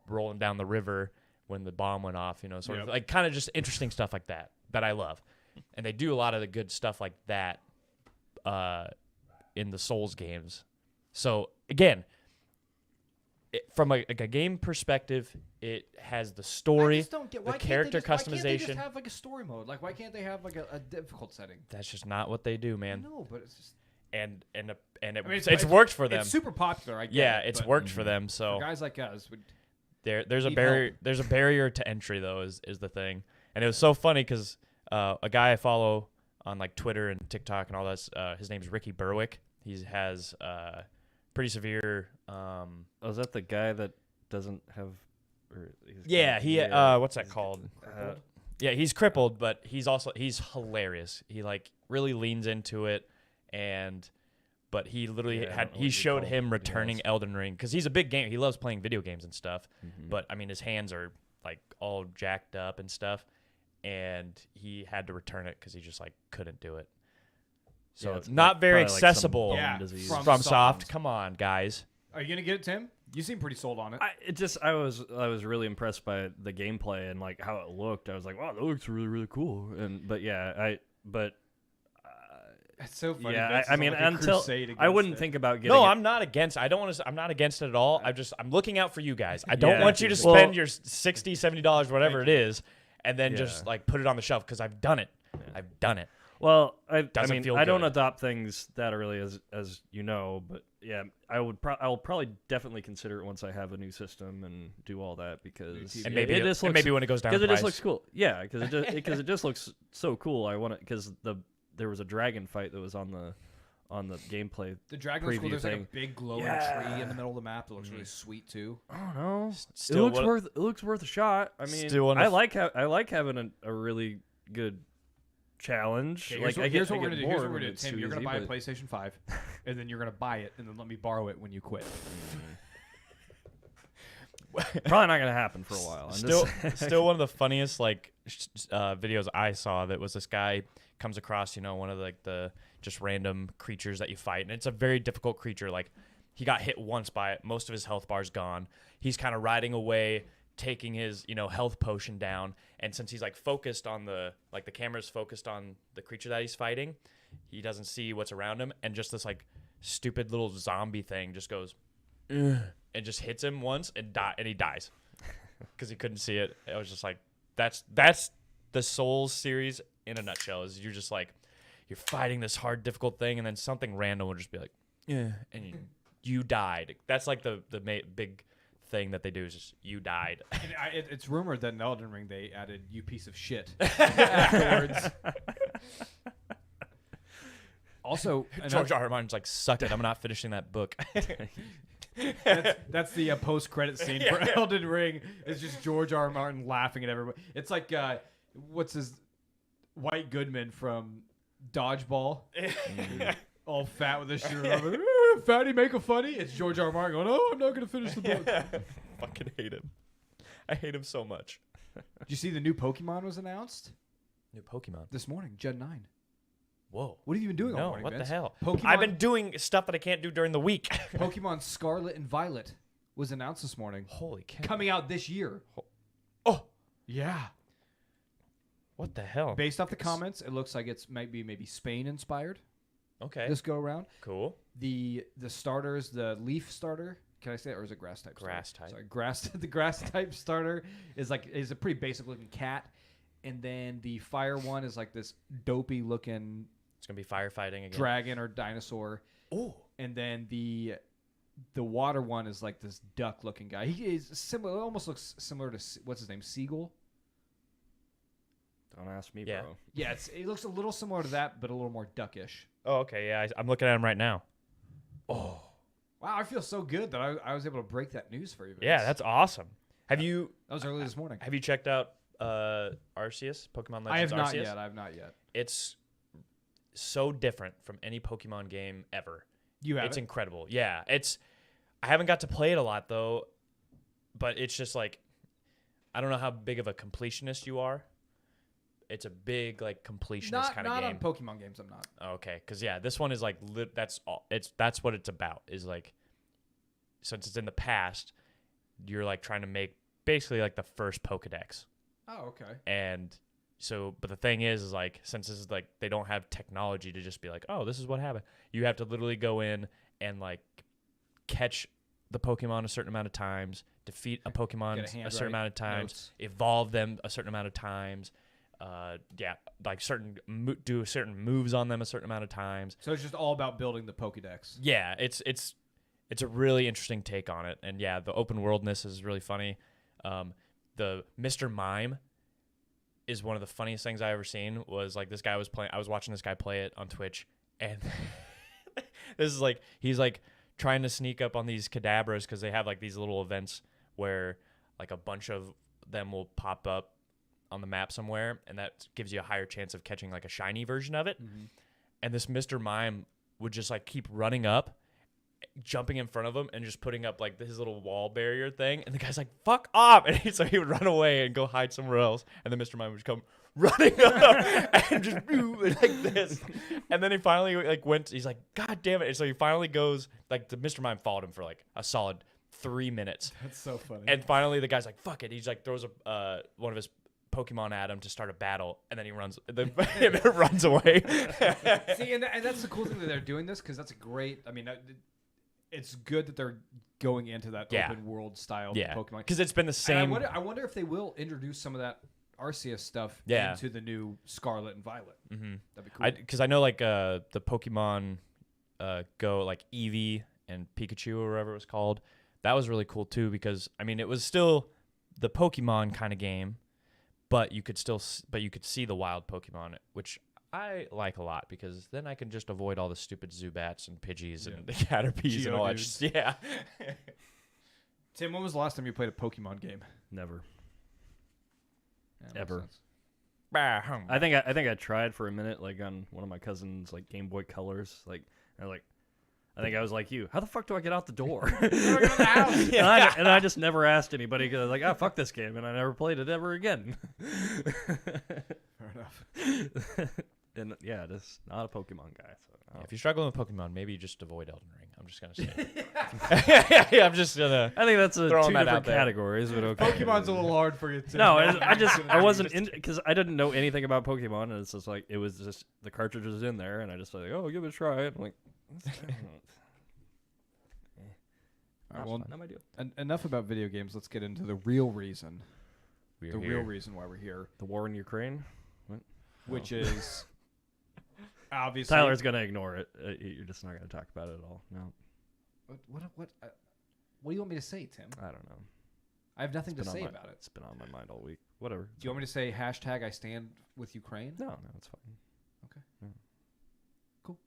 rolling down the river when the bomb went off. Sort of like kind of just interesting stuff like that I love. And they do a lot of the good stuff like that in the Souls games. So again, from a game perspective, it has the story, the character customization. Why can't they just have like a story mode? Like, why can't they have like a difficult setting? That's just not what they do, man. No, but it's just. It's worked for them. It's super popular. I get it, it's worked for them. So for guys like us, there's a barrier. There's a barrier to entry though, is the thing. And it was so funny because a guy I follow on like Twitter and TikTok and all that, his name's Ricky Berwick. He has pretty severe. Is that the guy that doesn't have? What's that called? Yeah, he's crippled, but he's hilarious. He like really leans into it, but he literally he showed him returning Elden Ring because he's a big game. He loves playing video games and stuff, but I mean his hands are like all jacked up and stuff, and he had to return it because he just like couldn't do it. So it's not very accessible. Like from Soft. Come on, guys. Are you gonna get it, Tim? You seem pretty sold on it. I was really impressed by the gameplay and like how it looked. I was like, wow, that looks really really cool. It's so funny. Yeah, I mean, until I wouldn't think about getting. No, I'm not against. I'm not against it at all. I'm looking out for you guys. I don't want you to spend your $60, $70, whatever it is, and then just like put it on the shelf because I've done it. I've done it. Well, I don't good. adopt things that early, as you know, but yeah, I will probably definitely consider it once I have a new system and do all that because maybe when it goes down, because it just looks cool. Yeah, because it just looks so cool. I want it because there was a dragon fight that was on on the gameplay. The dragon looks cool. preview There's like a thing. big glowing Yeah. tree in the middle of the map that looks really sweet too. I don't know. Still, It looks worth a shot. I mean, Still wanna I like having a really good challenge. Okay, like here's what I we're get gonna do. Here's bored what we're when gonna do. it's Tim, too you're gonna easy, buy a but- PlayStation 5, and then you're gonna buy it, and then let me borrow it when you quit. Probably not gonna happen for a while. I'm Still, just- still one of the funniest videos I saw that was this guy comes across one of the just random creatures that you fight, and it's a very difficult creature. Like he got hit once by it, most of his health bar's gone. He's kind of riding away, taking his health potion down, and since he's like focused on the camera's focused on the creature that he's fighting, he doesn't see what's around him, and just this like stupid little zombie thing just goes. Ugh, and just hits him once and he dies because he couldn't see it. I was just like, that's the Souls series in a nutshell. Is you're just like you're fighting this hard, difficult thing, and then something random will just be like, yeah, and you died. That's like the big thing that they do is just you died. And it's rumored that in Elden Ring they added "you piece of shit" afterwards. Also, George R. R. Martin's like, suck it, I'm not finishing that book. that's the post-credit scene for Elden Ring. It's just George R. R. Martin laughing at everybody. It's like what's his White Goodman from Dodgeball, all fat with his shirt on. Fatty, make a funny. It's George R. R. Martin going, "Oh, I'm not gonna finish the book." Fucking hate him. I hate him so much. Did you see the new Pokemon was announced New Pokemon. this morning? Gen 9. Whoa. What have you been doing all No, morning, what Vince? the hell? Pokemon, I've been doing stuff that I can't do during the week. Pokemon Scarlet and Violet was announced this morning. Holy cow. Coming out this year. Oh, Yeah. what the hell? Based off the comments, it looks like it's maybe Spain inspired Okay. this go around. Cool. The starters, the leaf starter. Can I say it, or is it grass type? Grass starter? type. Sorry, the grass type starter is a pretty basic looking cat, and then the fire one is like this dopey looking It's going to be firefighting again. dragon or dinosaur, Oh. and then the water one is like this duck looking guy. He is similar. Almost looks similar to what's his name, Seagull. Don't ask me, Yeah. bro. Yeah, it looks a little similar to that, but a little more duckish. Oh, okay. Yeah, I'm looking at him right now. Oh. Wow, I feel so good that I was able to break that news for you. Vince. Yeah, that's awesome. Have you that was early this morning. checked out Arceus, Pokemon Legends I have not Arceus? yet. I have not yet. It's so different from any Pokemon game ever. You have It's it? incredible. Yeah, I haven't got to play it a lot though, but it's just like I don't know how big of a completionist you are. It's a big like completionist kind of not game. on Pokemon games. I'm not. Okay, because yeah, this one is like that's all. That's what it's about. Is like since it's in the past, you're like trying to make basically like the first Pokedex, Oh, okay. and so but the thing is like since this is like they don't have technology to just be like, oh, this is what happened. You have to literally go in and like catch the Pokemon a certain amount of times, defeat a Pokemon Get a a certain handwrite, amount of times, notes. evolve them a certain amount of times. Like do certain moves on them a certain amount of times. So it's just all about building the Pokédex. Yeah, it's a really interesting take on it, and yeah, the open worldness is really funny. The Mr. Mime is one of the funniest things I ever seen. Was like this guy was playing. I was watching this guy play it on Twitch, and this is like he's like trying to sneak up on these Kadabras because they have like these little events where like a bunch of them will pop up on the map somewhere, and that gives you a higher chance of catching like a shiny version of it. Mm-hmm. And this Mr. Mime would just like keep running up, jumping in front of him, and just putting up like his little wall barrier thing. And the guy's like, "Fuck off!" And so he would run away and go hide somewhere else. And then Mr. Mime would come running up and just like this. And then he finally like went. He's like, "God damn it!" And so he finally goes like the Mr. Mime followed him for like a solid 3 minutes. That's so funny. And finally the guy's like, "Fuck it!" He's like throws one of his Pokemon at him to start a battle, and then he runs. Then runs away. See, and that's the cool thing that they're doing this because that's a great. I mean, it's good that they're going into that open world style of Pokemon. Because it's been the same. And I wonder if they will introduce some of that Arceus stuff into the new Scarlet and Violet. Mm-hmm. That'd be cool. Because I know like the Pokemon Go, like Eevee and Pikachu or whatever it was called. That was really cool too because I mean it was still the Pokemon kind of game, but you could see the wild Pokemon, which I like a lot because then I can just avoid all the stupid Zubats and Pidgeys and the Caterpies and all that. Yeah. Tim, when was the last time you played a Pokemon game? Never. Yeah, that Ever. makes sense. I think I tried for a minute, like on one of my cousin's like Game Boy Colors. Like I think I was like you. How the fuck do I get out the door? And I just never asked anybody because I was like, oh, fuck this game, and I never played it ever again. Fair enough. And yeah, just not a Pokemon guy. So, If you're struggling with Pokemon, maybe you just avoid Elden Ring. I'm just gonna say. Yeah, I'm just gonna. I think that's two throwing that different out there. categories, but okay. Pokemon's a little hard for you, Tim. No, I wasn't in because I didn't know anything about Pokemon, and it's just like it was just the cartridge was in there, and I just like, oh, give it a try. I'm like, All right, well, not my deal. Enough about video games. Let's get into the real reason. Real reason why we're here, The war in Ukraine. which is obviously Tyler's gonna ignore it. You're just not gonna talk about it at all. No, What do you want me to say, Tim? I don't know. I have nothing to It's been say on about it. It's been on my mind all week. Whatever. Do you want me to say hashtag I stand with Ukraine? No, it's fine. Cool.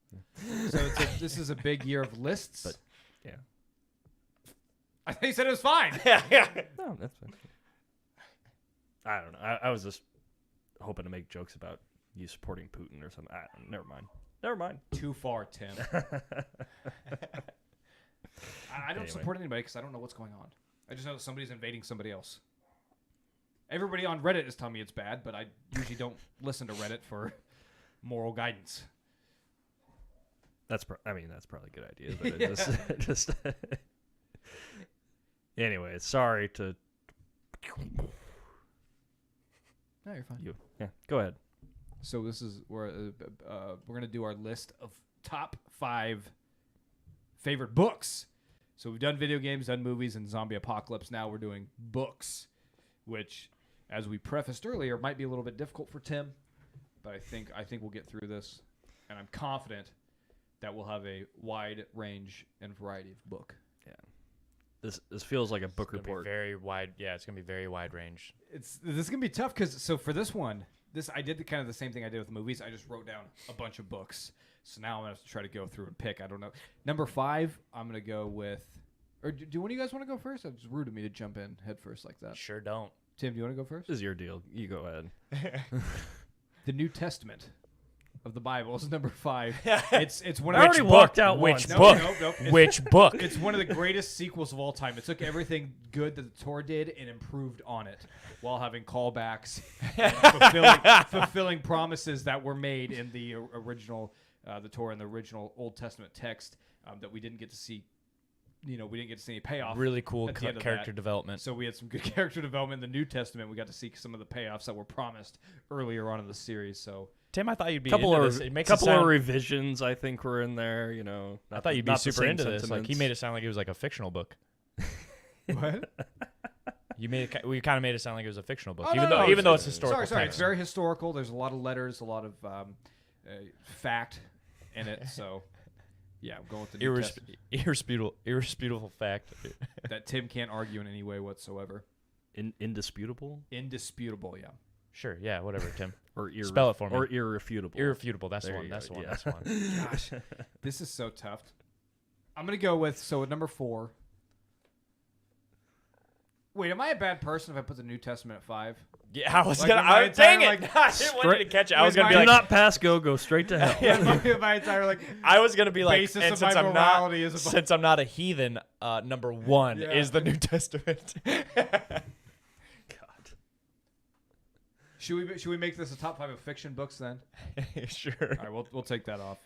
So this is a big year of lists. But, yeah. I think you said it was fine. No, that's fine. I don't know. I was just hoping to make jokes about you supporting Putin or something. Never mind. Too far, Tim. I don't support anybody because I don't know what's going on. I just know that somebody's invading somebody else. Everybody on Reddit is telling me it's bad, but I usually don't listen to Reddit for moral guidance. That's probably a good idea. But it just anyway, sorry to No, you're fine. you. Yeah, go ahead. So this is where we're gonna do our list of top 5 favorite books. So we've done video games, done movies, and zombie apocalypse. Now we're doing books, which, as we prefaced earlier, might be a little bit difficult for Tim, but I think we'll get through this, and I'm confident that we'll have a wide range and variety of book. Yeah, this feels like a book It's gonna be report. very wide. Yeah, it's gonna be very wide range. This is gonna be tough because for this one, I did kind of the same thing I did with movies. I just wrote down a bunch of books. So now I'm gonna have to try to go through and pick. I don't know. Number 5, I'm gonna go with. Or do one of you guys want to go first? It's rude of me to jump in head first like that. Sure don't. Tim, do you want to go first? This is your deal. You go ahead. The New Testament of the Bible is number 5. It's one I of already walked out Which once. book? Nope. Which book? It's one of the greatest sequels of all time. It took everything good that the Torah did and improved on it, while having callbacks, and fulfilling promises that were made in the original, the Torah and the original Old Testament text that we didn't get to see. We didn't get to see any payoff. Really cool at the end of character that. development. So we had some good character development in the New Testament. We got to see some of the payoffs that were promised earlier on in the series. So Tim, I thought you'd be couple into of this. It makes couple it sound, of revisions I think were in there. I thought you'd be not the super same into this. Like he sentiments. made it sound like it was like a fictional book. what? We kind of made it sound like it was a fictional book, Oh, even no, though no, it's historical. Sorry. text. It's very historical. There's a lot of letters, a lot of fact in it. So, yeah, I'm going with the New Testament. irresputable fact. That Tim can't argue in any way whatsoever. Indisputable Indisputable, yeah. Sure, yeah, whatever, Tim. or Spell it for me. or irrefutable. Irrefutable. That's There the one. you That's go, the one. yeah. That's the one. Gosh, this is so tough. I'm gonna go with at number 4. Wait, am I a bad person if I put the New Testament at 5? Yeah, I was Like, gonna. with my Dang entire, it! like, I didn't want you to catch it. I was with gonna my- be Do like. not pass go straight to hell. Yeah, my entire I was gonna be like. basis And of since my I'm morality not, is about- since I'm not a heathen, number 1 Yeah. is the New Testament. God. Should we make this a top 5 of fiction books then? Sure. All right, we'll take that off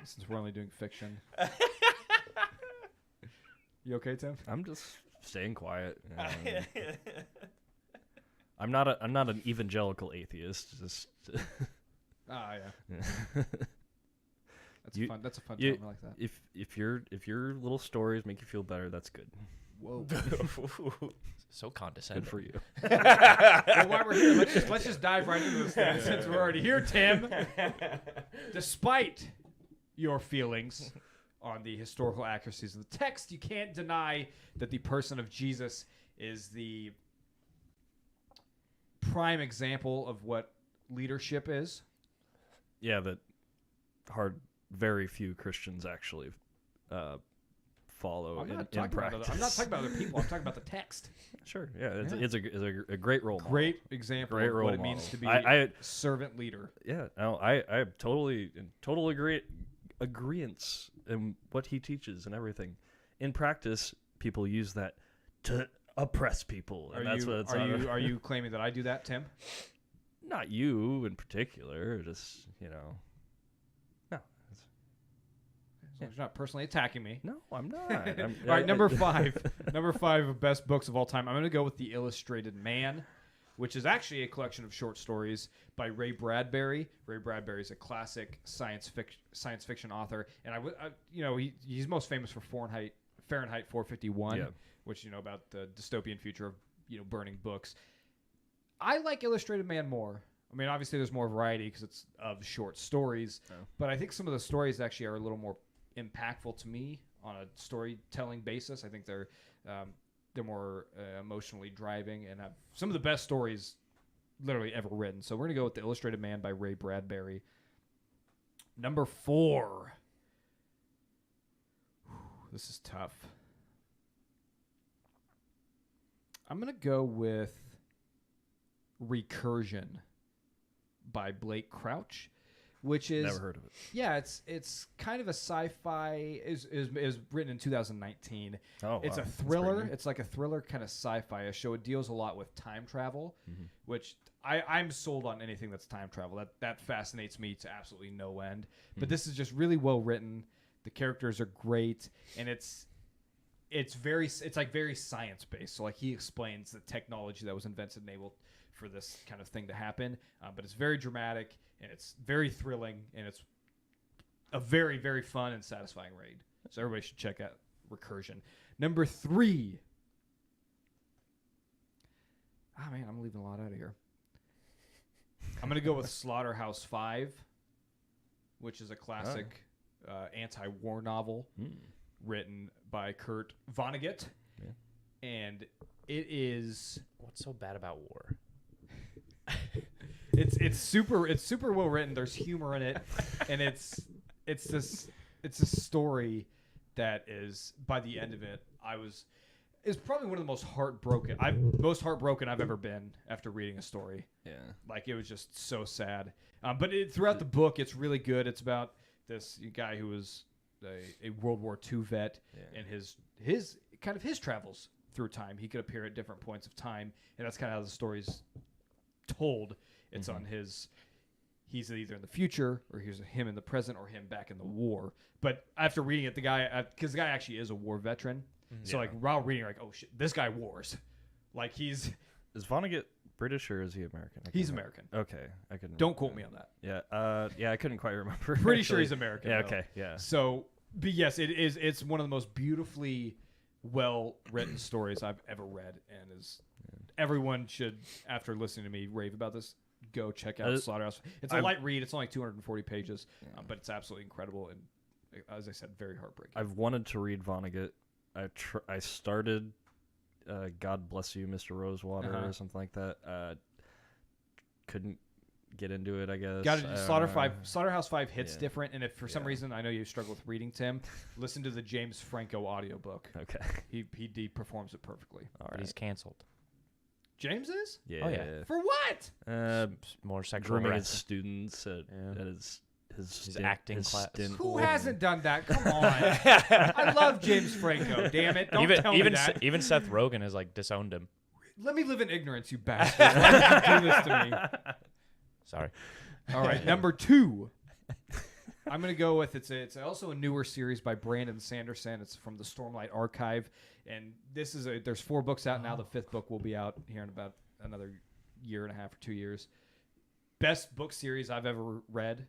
since we're only doing fiction. You okay, Tim? I'm just staying quiet. I'm not an evangelical atheist. Just Ah, yeah. You- That's a fun you- term. I like that. if your little stories make you feel better, that's good. Whoa. So condescending. Good for you. Well, while we're here, let's just dive right into this then, since we're already here, Tim. Despite your feelings on the historical accuracies of the text, you can't deny that the person of Jesus is the prime example of what leadership is. Yeah, that very few Christians actually follow in practice. I'm not talking about other people. I'm talking about the text. Sure, yeah, it's a great role model. Great example Great of role what it model. means to be a servant leader. Yeah, no, I am totally agreeance in what he teaches and everything. In practice, people use that to oppress people, and that's what it's Are you claiming that I do that, Tim? Not you in particular, just no. You're not personally attacking me. No, I'm not. All right, number 5. Number 5 of best books of all time. I'm going to go with The Illustrated Man, which is actually a collection of short stories by Ray Bradbury. Ray Bradbury is a classic science fiction author, and he's most famous for Fahrenheit 451, which about the dystopian future of burning books. I like Illustrated Man more. I mean, obviously there's more variety because it's of short stories, but I think some of the stories actually are a little more impactful to me on a storytelling basis. I think they're more emotionally driving and have some of the best stories literally ever written. So we're going to go with The Illustrated Man by Ray Bradbury. Number 4. This is tough. I'm going to go with Recursion by Blake Crouch, which is never heard of it. Yeah, it's kind of a sci-fi. Is written in 2019. Oh, it's a thriller. It's like a thriller kind of sci-fi. A show. It deals a lot with time travel, which I'm sold on anything that's time travel. That fascinates me to absolutely no end. But this is just really well written. The characters are great, and it's very science based. So like he explains the technology that was invented and able for this kind of thing to happen. But it's very dramatic and it's very thrilling and it's a very, very fun and satisfying read. So everybody should check out Recursion. Number 3. Ah, man, I'm leaving a lot out of here. I'm going to go with Slaughterhouse-Five, which is a classic anti-war novel written by Kurt Vonnegut. Yeah. And it is... What's so bad about war? It's super well written. There's humor in it, and it's a story that is, by the end of it, is probably one of the most heartbroken I've ever been after reading a story. Yeah, like it was just so sad. But throughout the book, it's really good. It's about this guy who was a World War II vet, and his travels through time. He could appear at different points of time, and that's kind of how the story's told. It's on he's either in the future or he's him in the present or him back in the war. But after reading it, because the guy actually is a war veteran, so like while reading, like, oh shit, this guy wars. Like is Vonnegut British or is he American? He's American. Okay, I couldn't. Don't quote me on that. Yeah, I couldn't quite remember. Pretty sure he's American. Yeah. Though. Okay. Yeah. So, but yes, it is. It's one of the most beautifully well written stories I've ever read, and everyone should, after listening to me rave about this, go check out Slaughterhouse. It's a light read. It's only 240 pages, but it's absolutely incredible and, as I said, very heartbreaking. I've wanted to read Vonnegut. I started God Bless You, Mr. Rosewater, or something like that. Couldn't get into it, I guess. Slaughterhouse-Five hits different, and if for some reason I know you struggle with reading, Tim, listen to the James Franco audiobook. Okay. He performs it perfecly. All right. He's canceled. James is? Yeah. Oh, yeah. For what? More sexual grooming his harassment. students at his acting class. Who hasn't done that? Come on. I love James Franco. Damn it. Don't tell me that. Even Seth Rogen has like disowned him. Let me live in ignorance, you bastard. Why did you do this to me? Sorry. All right, number 2. I'm going to go with it's also a newer series by Brandon Sanderson. It's from the Stormlight Archive, and there's 4 books out now. The 5th book will be out here in about another year and a half or 2 years. Best book series I've ever read.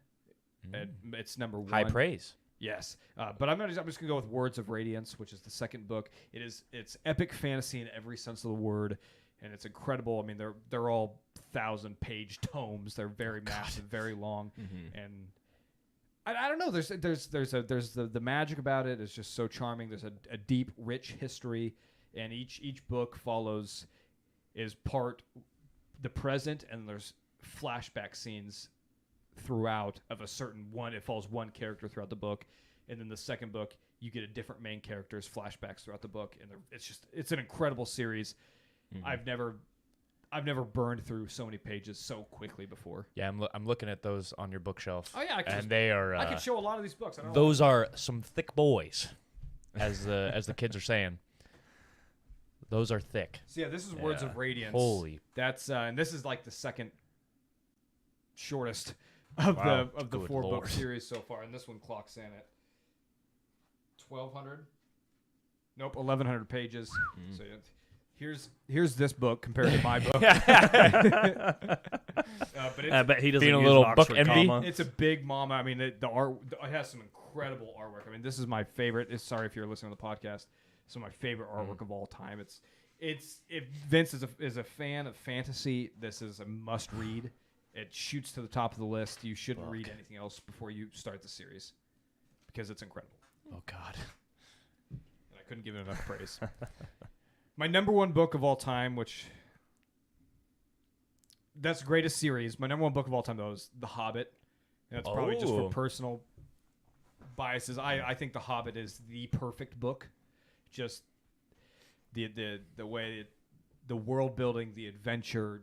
It's number 1. High praise. Yes, but I'm just going to go with Words of Radiance, which is the 2nd book. It's epic fantasy in every sense of the word, and it's incredible. I mean, they're all 1,000-page tomes. They're very massive, very long, and I don't know. There's the magic about it is just so charming. There's a deep, rich history, and each book is part the present, and there's flashback scenes throughout of a certain one. It follows one character throughout the book, and then the second book you get a different main character's flashbacks throughout the book, and it's an incredible series. Mhm. I've never burned through so many pages so quickly before. Yeah, I'm looking at those on your bookshelf. Oh yeah, and they are. I can show a lot of these books. I don't Those are some thick boys, as the kids are saying. Those are thick. So yeah, this is Words Yeah. of Radiance. Holy. That's and this is like the second shortest of Wow. the Good 4 book Lord. series so far, and this one clocks in at 1,200. Nope, 1,100 pages. Mm. So here's this book compared to my book. But I bet he doesn't Being a use little an book Oxford envy. comma. it's a big mama. I mean, the art it has some incredible artwork. I mean, this is my favorite. Sorry if you're listening to the podcast. It's my favorite artwork of all time. It's if Vince is a fan of fantasy, this is a must read. It shoots to the top of the list. You shouldn't read anything else before you start the series because it's incredible. Oh God. And I couldn't give it enough praise. My number one book of all time, which that's the greatest series. My number one book of all time, though, is The Hobbit. And that's probably just for Oh. personal biases. I think The Hobbit is the perfect book. Just the way the world building, the adventure,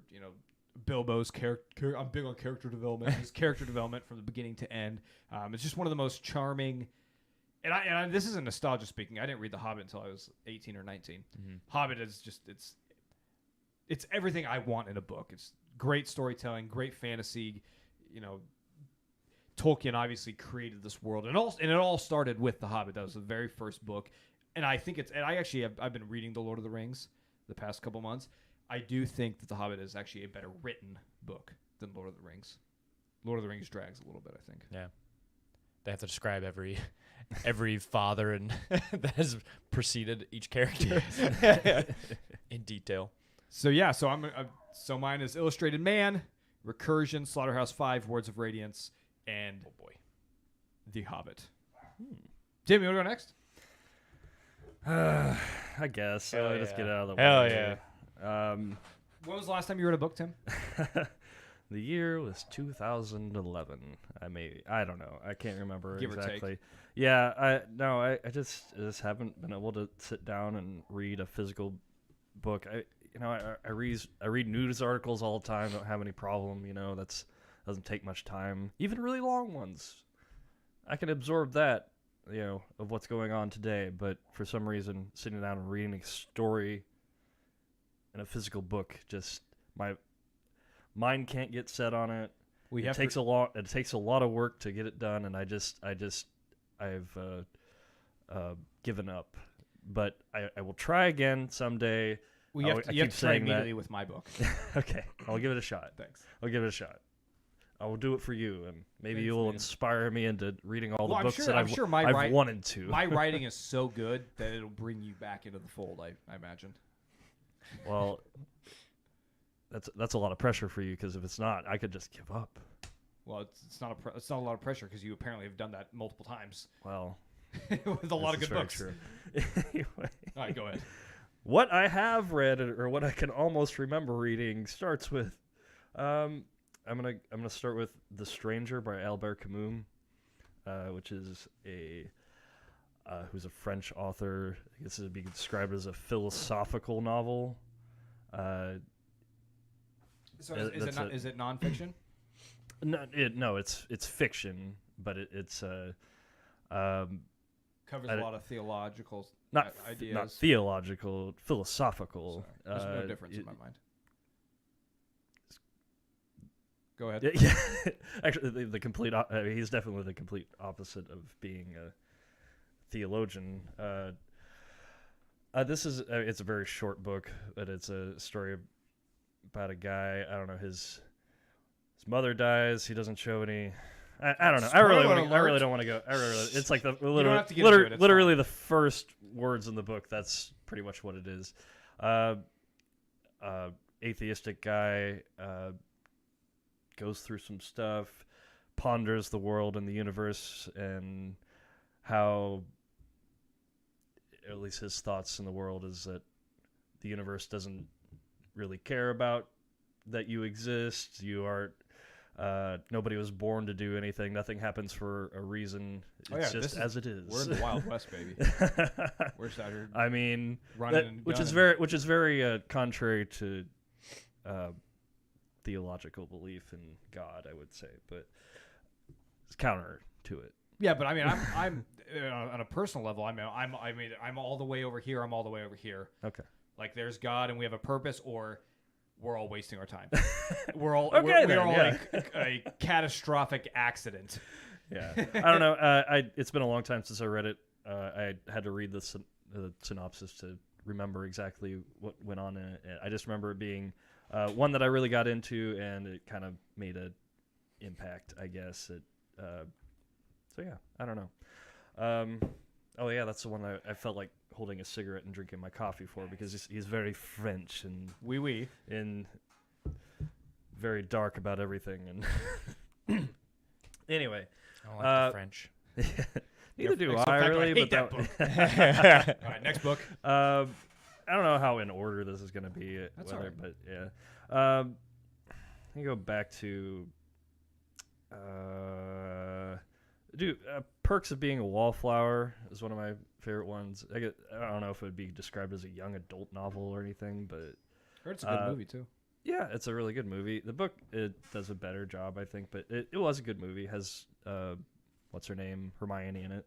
Bilbo's character. I'm big on character development. His character development from the beginning to end. It's just one of the most charming. And I this isn't nostalgia speaking. I didn't read The Hobbit until I was 18 or 19. Mm-hmm. Hobbit is just it's everything I want in a book. It's great storytelling, great fantasy. Tolkien obviously created this world, and it all started with The Hobbit. That was the very first book, and I think I've been reading The Lord of the Rings the past couple months. I do think that The Hobbit is actually a better written book than Lord of the Rings. Lord of the Rings drags a little bit, I think. Yeah. They have to describe every father and that has preceded each character in detail. So yeah, so mine is Illustrated Man, Recursion, Slaughterhouse 5, Words of Radiance, and Oh boy. The Hobbit. Tim, you want to go next? I guess. Hell Just yeah. get out of the Hell way. Yeah. When was the last time you read a book, Tim? The year was 2011. I don't know. I can't remember Give or take. exactly. Yeah, I just haven't been able to sit down and read a physical book. I read news articles all the time. Don't have any problem. That's doesn't take much time. Even really long ones, I can absorb that. Of what's going on today. But for some reason, sitting down and reading a story in a physical book, just my mind can't get set on it. It takes a lot of work to get it done, and I've given up. But I will try again someday. Well, you have to try immediately with my book. Okay, I'll give it a shot. Thanks. I'll give it a shot. I will do it for you, and maybe Thanks, you will man. inspire me into reading all the Well, books that I'm I've sure my I've wanted to. My writing is so good that it'll bring you back into the fold, I imagine. Well, that's a lot of pressure for you, because if it's not, I could just give up. Well, it's not a lot of pressure because you apparently have done that multiple times Well, with a lot of this good is very books. true. Anyway, All right, go ahead. what I have read, or what I can almost remember reading, starts with, I'm gonna start with The Stranger by Albert Camus, which is who's a French author. I guess it would be described as a philosophical novel. So That's is it nonfiction? No, it's fiction, but it's Covers I a don't- lot of theological not ideas. not theological, philosophical. Sorry. There's no difference in my mind. Go ahead. Yeah. Actually, the complete. He's definitely the complete opposite of being a theologian. This is it's a very short book, but it's a story about a guy. I don't know, his mother dies. He doesn't show any. I don't know. I really don't want to go. It's like the have to get into it, it's literally the first words in the book. That's pretty much what it is. Atheistic guy goes through some stuff, ponders the world and the universe, and how, at least his thoughts in the world is that the universe doesn't really care about that you exist. You aren't. Nobody was born to do anything. Nothing happens for a reason. It's just as it is. We're in the Wild West, baby. We're just out here. I mean, running, which is very contrary to theological belief in God, I would say, but it's counter to it. Yeah, but I mean, I'm on a personal level. I'm all the way over here. I'm all the way over here. Okay. Like there's God, and we have a purpose, or we're all wasting our time. We're all okay, we're all yeah. like a catastrophic accident. Yeah, I don't know. It's been a long time since I read it. I had to read the synopsis to remember exactly what went on in it. I just remember it being one that I really got into, and it kind of made an impact, I guess. So yeah, I don't know. Oh yeah, that's the one I felt like holding a cigarette and drinking my coffee for, because he's very French and Oui. and very dark about everything. And anyway, I don't like the French. Neither do So I in fact, really. I hate but that book. All right, next book. I don't know how in order this is going to be. That's all right. But yeah. Let me go back to. Perks of Being a Wallflower is one of my favorite ones. I don't know if it would be described as a young adult novel or anything, but I heard it's a good movie too. yeah, it's a really good movie. The book, it does a better job, I think, but it was a good movie. It has what's her name, Hermione in it.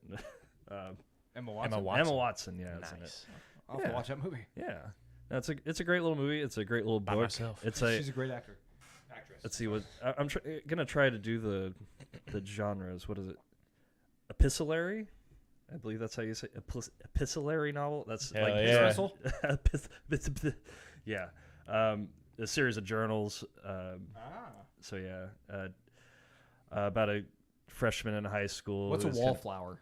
Emma Watson. Emma Watson, yeah, is in it. Nice. I'll have to watch that movie. Yeah, no, it's a great little movie. It's a great little By book. myself. She's a great actress. Let's see what I'm gonna try to do the genres. What is it? Epistolary, I believe that's how you say epistolary novel. That's Hell like yeah. yeah. A series of journals. So yeah, about a freshman in high school. What's a wallflower?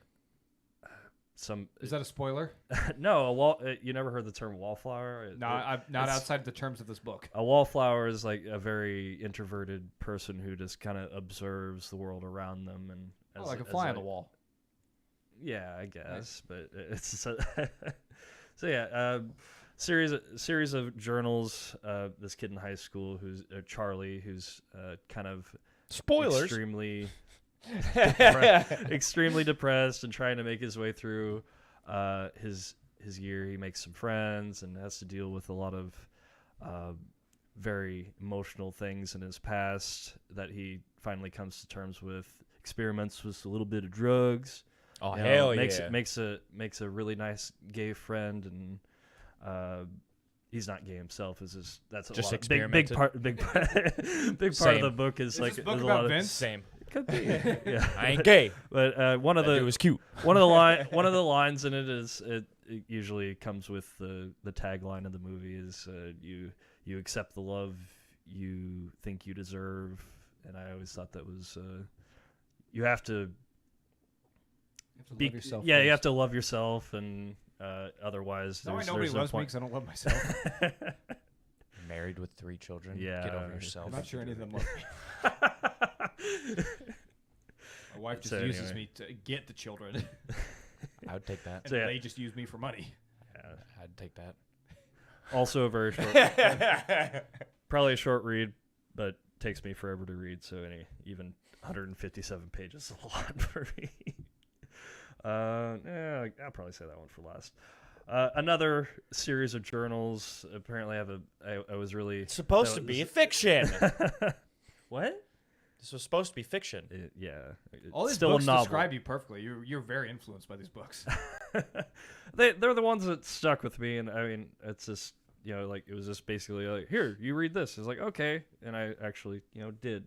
Is that a spoiler? No, you never heard the term wallflower? No, I'm not outside the terms of this book. A wallflower is like a very introverted person who just kind of observes the world around them, and like a fly on the wall. Yeah, I guess, but it's so yeah. Series of journals. This kid in high school who's Charlie, who's kind of Spoilers. extremely depressed and trying to make his way through his year. He makes some friends and has to deal with a lot of very emotional things in his past that he finally comes to terms with. Experiments with a little bit of drugs. Oh, hell yeah! Makes Makes a really nice gay friend, and he's not gay himself. Is just that's just a lot, big part of the book is like this book there's a about lot of Vince? Same. could be yeah. I ain't gay. But one of It was cute. one of the lines in it is it usually comes with the tagline of the movie is you accept the love you think you deserve, and I always thought that was you have to love yourself. Yeah, first. you have to love yourself, and otherwise No, there's nobody no loves me point. because I don't love myself. Married with 3 children. Yeah. Get over yourself. I'm not sure any of them love me. My wife just So uses anyway. me to get the children, I would take that. and So yeah. they just use me for money. I'd take that. Also a very short, probably a short read, but takes me forever to read. So even 157 pages is a lot for me. Yeah, I'll probably say that one for last. Another series of journals. Apparently, I was really It's supposed to be fiction. What? This was supposed to be fiction. Yeah. All these still books a novel. describe you perfectly. You're very influenced by these books. They're the ones that stuck with me, and I mean, it's just like it was just basically like, here, you read this. It's like, okay, and I actually did.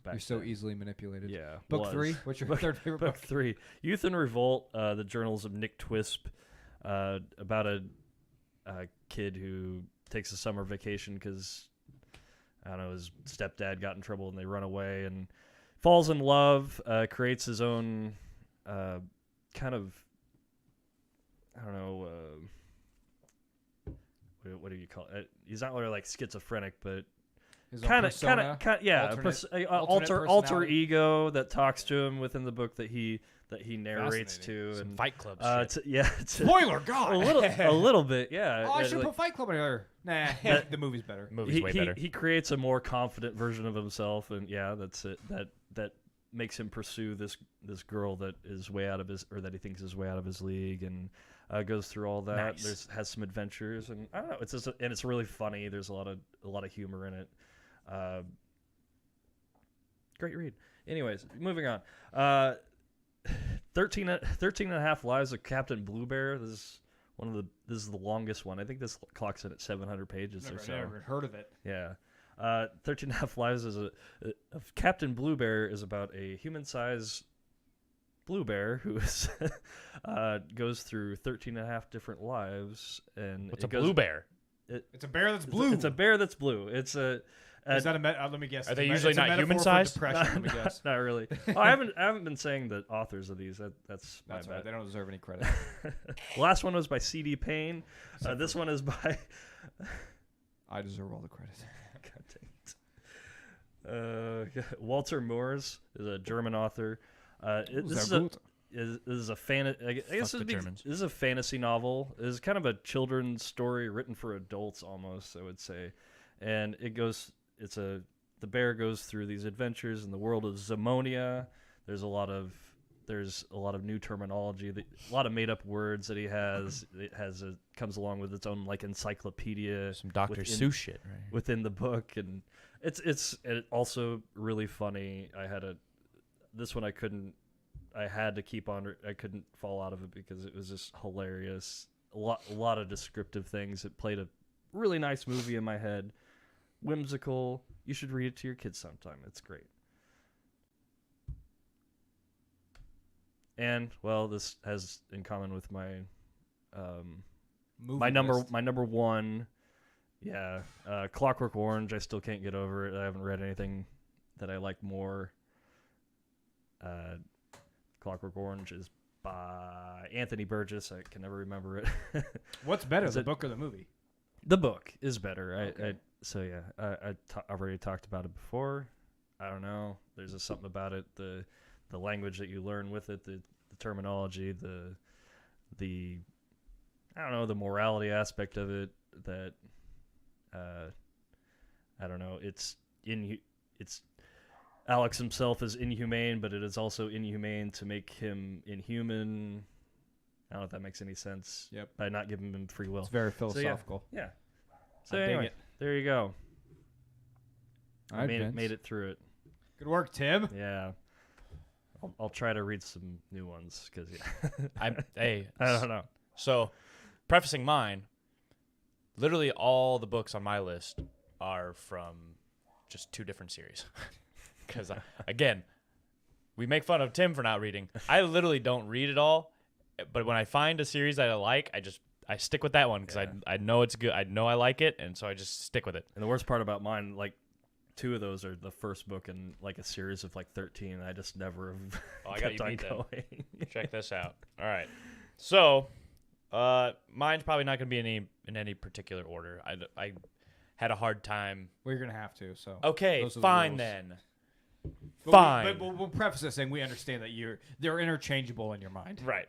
You're so then. easily manipulated. Yeah. Book was. 3. What's your third favorite Book book? 3, Youth in Revolt, the Journals of Nick Twisp, about a kid who takes a summer vacation because, I don't know, his stepdad got in trouble and they run away, and falls in love, creates his own kind of, I don't know, what do you call it? He's not really like schizophrenic, but kind of, yeah, alter personality. ego that talks to him within the book that he narrates to, Some and Fight Club shit. yeah, Spoiler, God. a little bit, yeah. Oh, I should put Fight Club in there. Nah, the movie's better. Movie's way better. He creates a more confident version of himself, and that's it. That makes him pursue this girl that is way out of his, or that he thinks is way out of his league, and goes through all that. Nice. Has some adventures, and I don't know. It's just and it's really funny. There's a lot of humor in it. Great read. Anyways, moving on. 13 and a half Lives of Captain Blue Bear. This is the longest one. I think this clocks in at 700 pages or so. Never heard of it. Yeah. 13 and a half Lives of Captain Blue Bear is about a human-sized blue bear who is goes through 13 and a half different lives. And What's a blue bear? It's a bear that's blue. It's a bear that's blue. It's a. Is that let me guess. Are they usually not human-sized? Let me guess. Not really. Oh, I haven't been saying the authors of these. That's my That's bad. right. They don't deserve any credit. The last one was by C.D. Payne. This one is by. I deserve all the credit. God dang it. Walter Moors is a German author. This is a fan. I guess this is a fantasy novel. It's kind of a children's story written for adults, almost. I would say, and it goes. The bear goes through these adventures in the world of Zamonia. There's a lot of new terminology, a lot of made up words that he has. It comes along with its own like encyclopedia, Some Dr. Seuss shit, right? Within the book, and it's also really funny. This one I had to keep on. I couldn't fall out of it because it was just hilarious. A lot of descriptive things. It played a really nice movie in my head. Whimsical. You should read it to your kids sometime. It's great. And well, this has in common with my my number one. Yeah, Clockwork Orange. I still can't get over it. I haven't read anything that I like more. Clockwork Orange is by Anthony Burgess. I can never remember it. What's better, the book or the movie? The book is better. Okay. I've already talked about it before. I don't know. There's just something about it. The language that you learn with it, the terminology, the I don't know, the morality aspect of it. That I don't know. It's Alex himself is inhumane, but it is also inhumane to make him inhuman. I don't know if that makes any sense. Yep. By not giving him free will. It's very philosophical. So, yeah. So anyway, there you go. I right, made it through it. Good work, Tim. Yeah. I'll try to read some new ones because I don't know. So, prefacing mine, literally all the books on my list are from just two different series. Because again, we make fun of Tim for not reading. I literally don't read it all, but when I find a series that I like, I stick with that one because I know it's good. I know I like it, and so I just stick with it. And the worst part about mine, like, 2 of those are the first book in like a series of like 13. I just never have kept on going. Check this out. All right, so mine's probably not going to be in any particular order. I had a hard time. Well, you're gonna have to. So okay, fine then. But Fine. We'll preface this saying we understand that they're interchangeable in your mind. Right.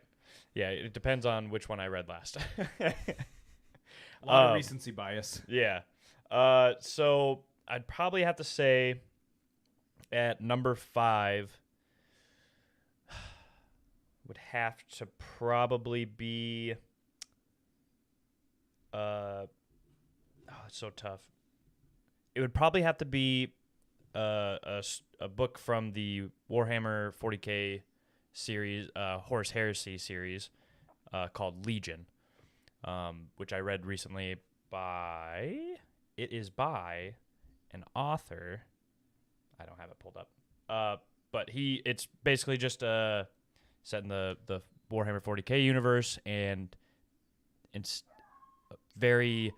Yeah, it depends on which one I read last. A lot of recency bias. Yeah. So I'd probably have to say at number 5 would have to probably be it's so tough. It would probably have to be a book from the Warhammer 40K series, Horus Heresy series, called Legion, which I read recently It is by an author. I don't have it pulled up. But it's basically just set in the Warhammer 40K universe, and it's very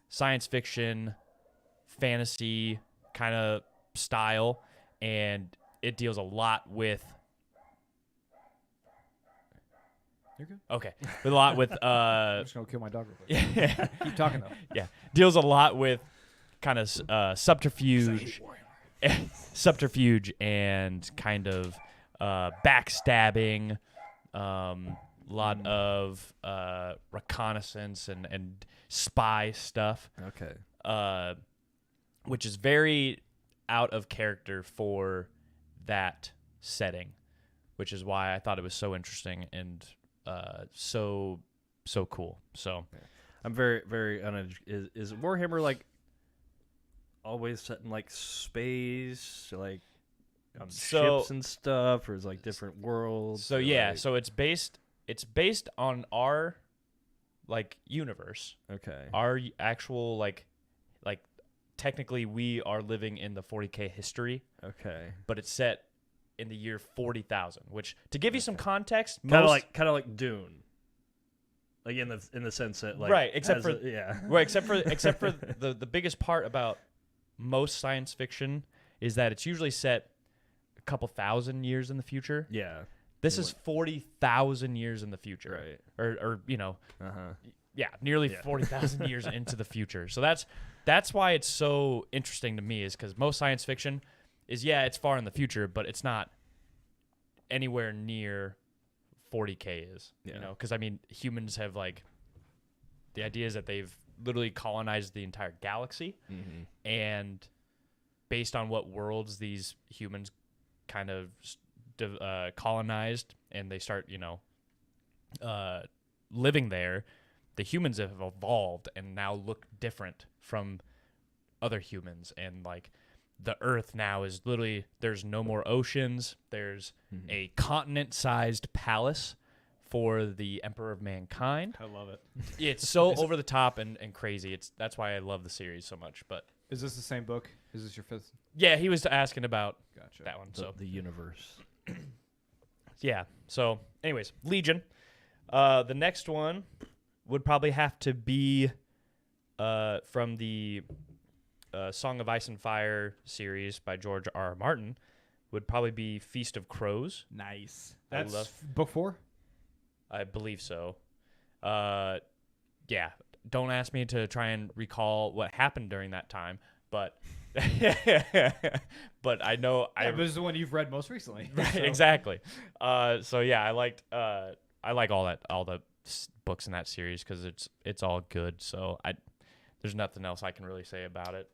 science fiction, fantasy kind of style, and it deals a lot with. You're good. Okay, with a lot with. I'm just gonna kill my dog real quick. Yeah. Keep talking though. Yeah, deals a lot with kind of subterfuge, and kind of backstabbing, lot of reconnaissance and spy stuff. Okay. Which is very out of character for that setting, which is why I thought it was so interesting and so cool. So I'm very, very is Warhammer like always set in like space, like on ships and stuff, or is like different worlds? So yeah, so it's based on our like universe. Okay. Our actual like technically we are living in the 40K history. Okay. But it's set in the year 40,000, which to give you some context, kind of like Dune. Like in the sense that like right, except for right, except for the biggest part about most science fiction is that it's usually set a couple thousand years in the future. Yeah. This is 40,000 years in the future. Right. Or you know. Uh-huh. Yeah, nearly 40,000 years into the future. So that's why it's so interesting to me, is because most science fiction is, it's far in the future, but it's not anywhere near 40K is. Yeah. You know, because I mean, humans have like, the idea is that they've literally colonized the entire galaxy, and based on what worlds these humans kind of colonized, and they start, living there, the humans have evolved and now look different from other humans. And like the Earth now is literally, there's no more oceans. There's a continent-sized palace for the Emperor of Mankind. I love it. It's so over the top and crazy. That's why I love the series so much. But is this the same book? Is this your fifth? Yeah, he was asking about Gotcha. that one. So the universe. Yeah. So, anyways, Legion. The next one would probably have to be from the Song of Ice and Fire series by George R. R. Martin. Would probably be Feast of Crows. Nice. I That's love- book 4? I believe so. Yeah. Don't ask me to try and recall what happened during that time, but but I know this is the one you've read most recently. Right, So- exactly. So yeah, I like all the books in that series because it's all good. So there's nothing else I can really say about it.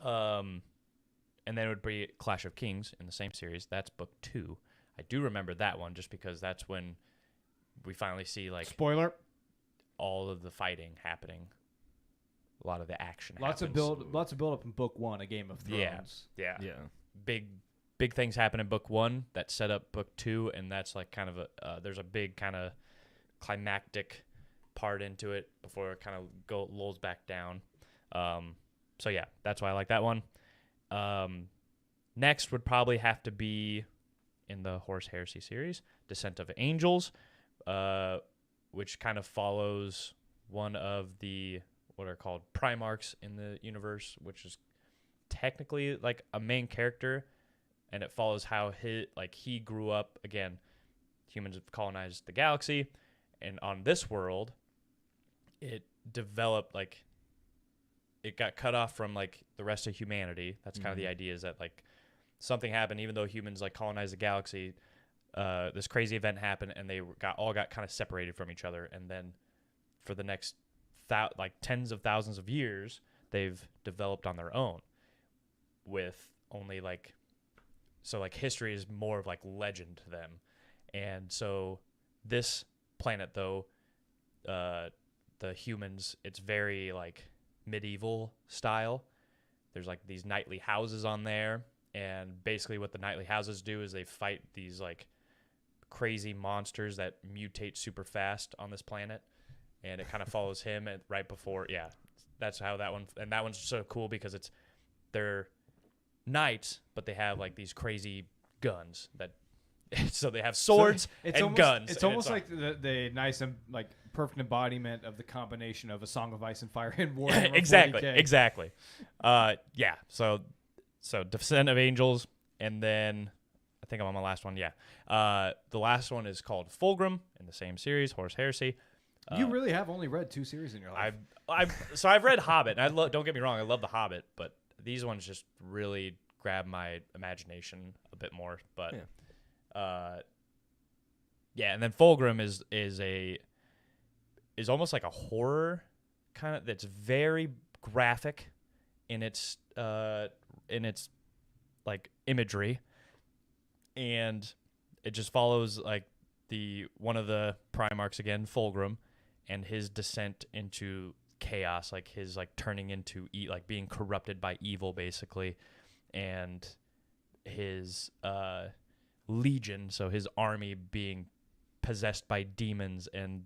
And then it would be Clash of Kings in the same series. That's book 2. I do remember that one just because that's when we finally see like Spoiler. all of the fighting happening, a lot of the action. Lots of build up in book 1, A Game of Thrones. Yeah. Yeah. Big things happen in book 1 that set up book 2, and that's like kind of there's a big kind of climactic part into it before it kind of lulls back down. So yeah, that's why I like that one. Next would probably have to be in the Horus Heresy series, Descent of Angels, which kind of follows one of the what are called Primarchs in the universe, which is technically like a main character, and it follows how he grew up. Again, humans have colonized the galaxy, and on this world, it developed it got cut off from like the rest of humanity. That's kind of the idea, is that like something happened, even though humans like colonized the galaxy. This crazy event happened, and they all got kind of separated from each other. And then for the next tens of thousands of years, they've developed on their own with only history is more of like legend to them. And so this planet, though, the humans, it's very like medieval style. There's like these knightly houses on there, and basically what the knightly houses do is they fight these like crazy monsters that mutate super fast on this planet, and it kind of follows him and right before that's how that one, and that one's so cool because they're knights, but they have like these crazy guns that so they have swords and guns. It's almost like the nice and like perfect embodiment of the combination of A Song of Ice and Fire and Warhammer. Exactly. Yeah. So Descent of Angels, and then I think I'm on my last one. Yeah. The last one is called Fulgrim in the same series, Horus Heresy. You really have only read 2 series in your life. I've read Hobbit, and don't get me wrong, I love the Hobbit, but these ones just really grab my imagination a bit more. But Yeah, and then Fulgrim is almost like a horror kind of, that's very graphic in its like imagery, and it just follows like one of the Primarchs again, Fulgrim, and his descent into chaos, like his like turning into like being corrupted by evil basically, and his legion, so his army being possessed by demons, and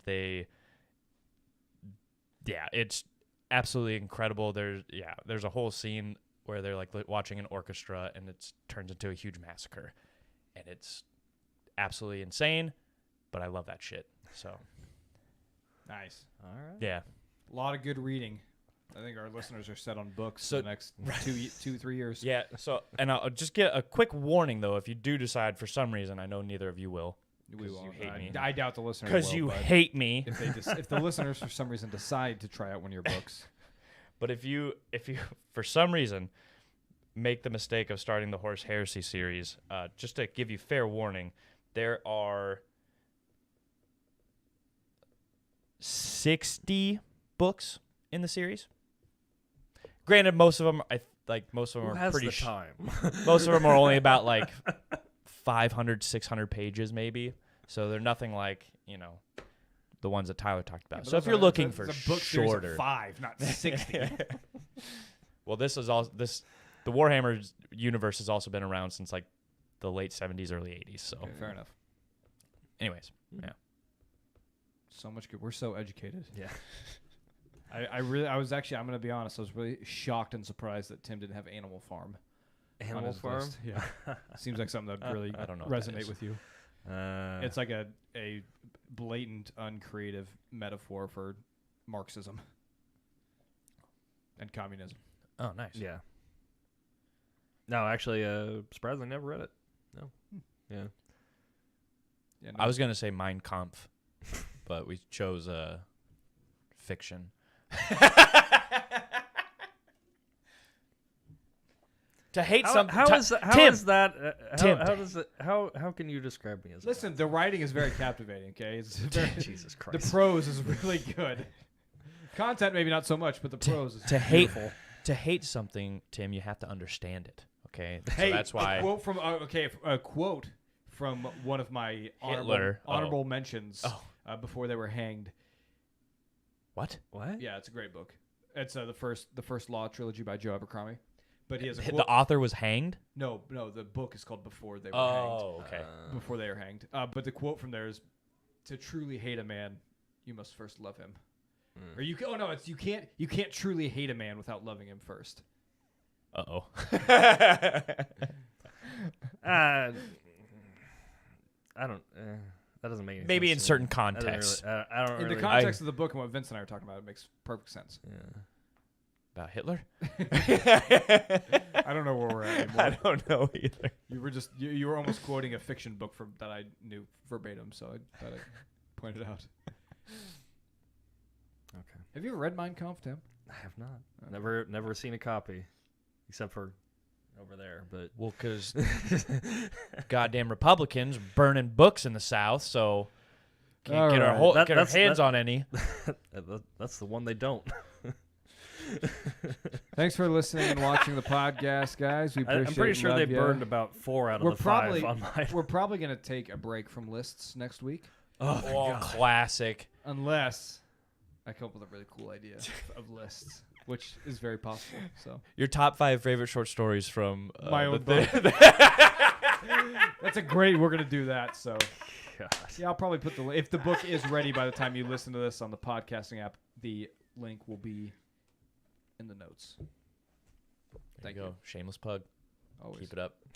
it's absolutely incredible. There's a whole scene where they're like watching an orchestra and it turns into a huge massacre, and it's absolutely insane, but I love that shit. So nice. All right. yeah, A lot of good reading. I think our listeners are set on books So- for the next 2-3 years. yeah. So, and I'll just get a quick warning though, if you do decide for some reason, I know neither of you will, We 'cause won't. you hate me. I doubt the listeners because will, you but hate me. if the listeners for some reason decide to try out one of your books, But if you for some reason make the mistake of starting the Horse Heresy series, just to give you fair warning, there are 60 books in the series. Granted, most of them Who are has pretty the time? most of them are only about like 500, 600 pages maybe. So they're nothing like, the ones that Tyler talked about. Yeah, so but if you're those are- looking that's for a book series of shorter, 5, not 60. well, the Warhammer universe has also been around since like the late 70s, early 80s. So, Okay, fair enough. anyways, yeah. So much good. We're so educated. Yeah. I'm going to be honest. I was really shocked and surprised that Tim didn't have Animal Farm. on Animal his Farm. list. Yeah. Seems like something that would really I don't know what that resonate is. with you. It's like a blatant, uncreative metaphor for Marxism and communism. Oh, nice. Yeah. No, actually, surprisingly, never read it. No. Yeah. Yeah, I was gonna say Mein Kampf, but we chose fiction. To hate How something. is that? How Tim. is that? Tim. How does it? How can you describe me as? Listen, the writing is very captivating. Okay, it's very, Jesus the Christ. prose is really good. Content maybe not so much, but the prose is to hate beautiful. to hate something, Tim, you have to understand it. Okay, so Hey, that's why. a quote from a quote from one of my Hitler. honorable mentions Oh. before they were hanged. What? What? Yeah, it's a great book. It's the first Law trilogy by Joe Abercrombie. But he has a The quote. author was hanged. No, the book is called Before They Were Oh, okay. Hanged. Before they are hanged. But the quote from there is, "To truly hate a man, you must first love him." Or you can't truly hate a man without loving him first. Uh-oh. I don't. That doesn't make any Maybe sense in to me. certain That contexts. doesn't really- I don't In really. the context of the book and what Vince and I were talking about, it makes perfect sense. Yeah. About Hitler? I don't know where we're at anymore. I don't know either. You were just you were almost quoting a fiction book from that I knew verbatim, so I thought I'd point it out. Okay. Have you ever read Mein Kampf, Tim? I have not. Okay. Never seen a copy, except for over there. But Well, because goddamn Republicans burning books in the South, so can't get our, Alright. get our hands on any. that's the one they don't. Thanks for listening and watching the podcast, guys. We appreciate I'm pretty sure they love ya. burned about 4 out of We're the 5 probably on mine. we're probably gonna take a break from lists next week, Oh, classic. unless I come up with a really cool idea of lists, which is very possible. So Your top 5 favorite short stories from my the own thing. book. That's a great. We're gonna do that. So God. yeah, I'll probably put if the book is ready by the time you listen to this on the podcasting app, the link will be in the notes. There Thank you you. go. Shameless plug. Always. Keep it up.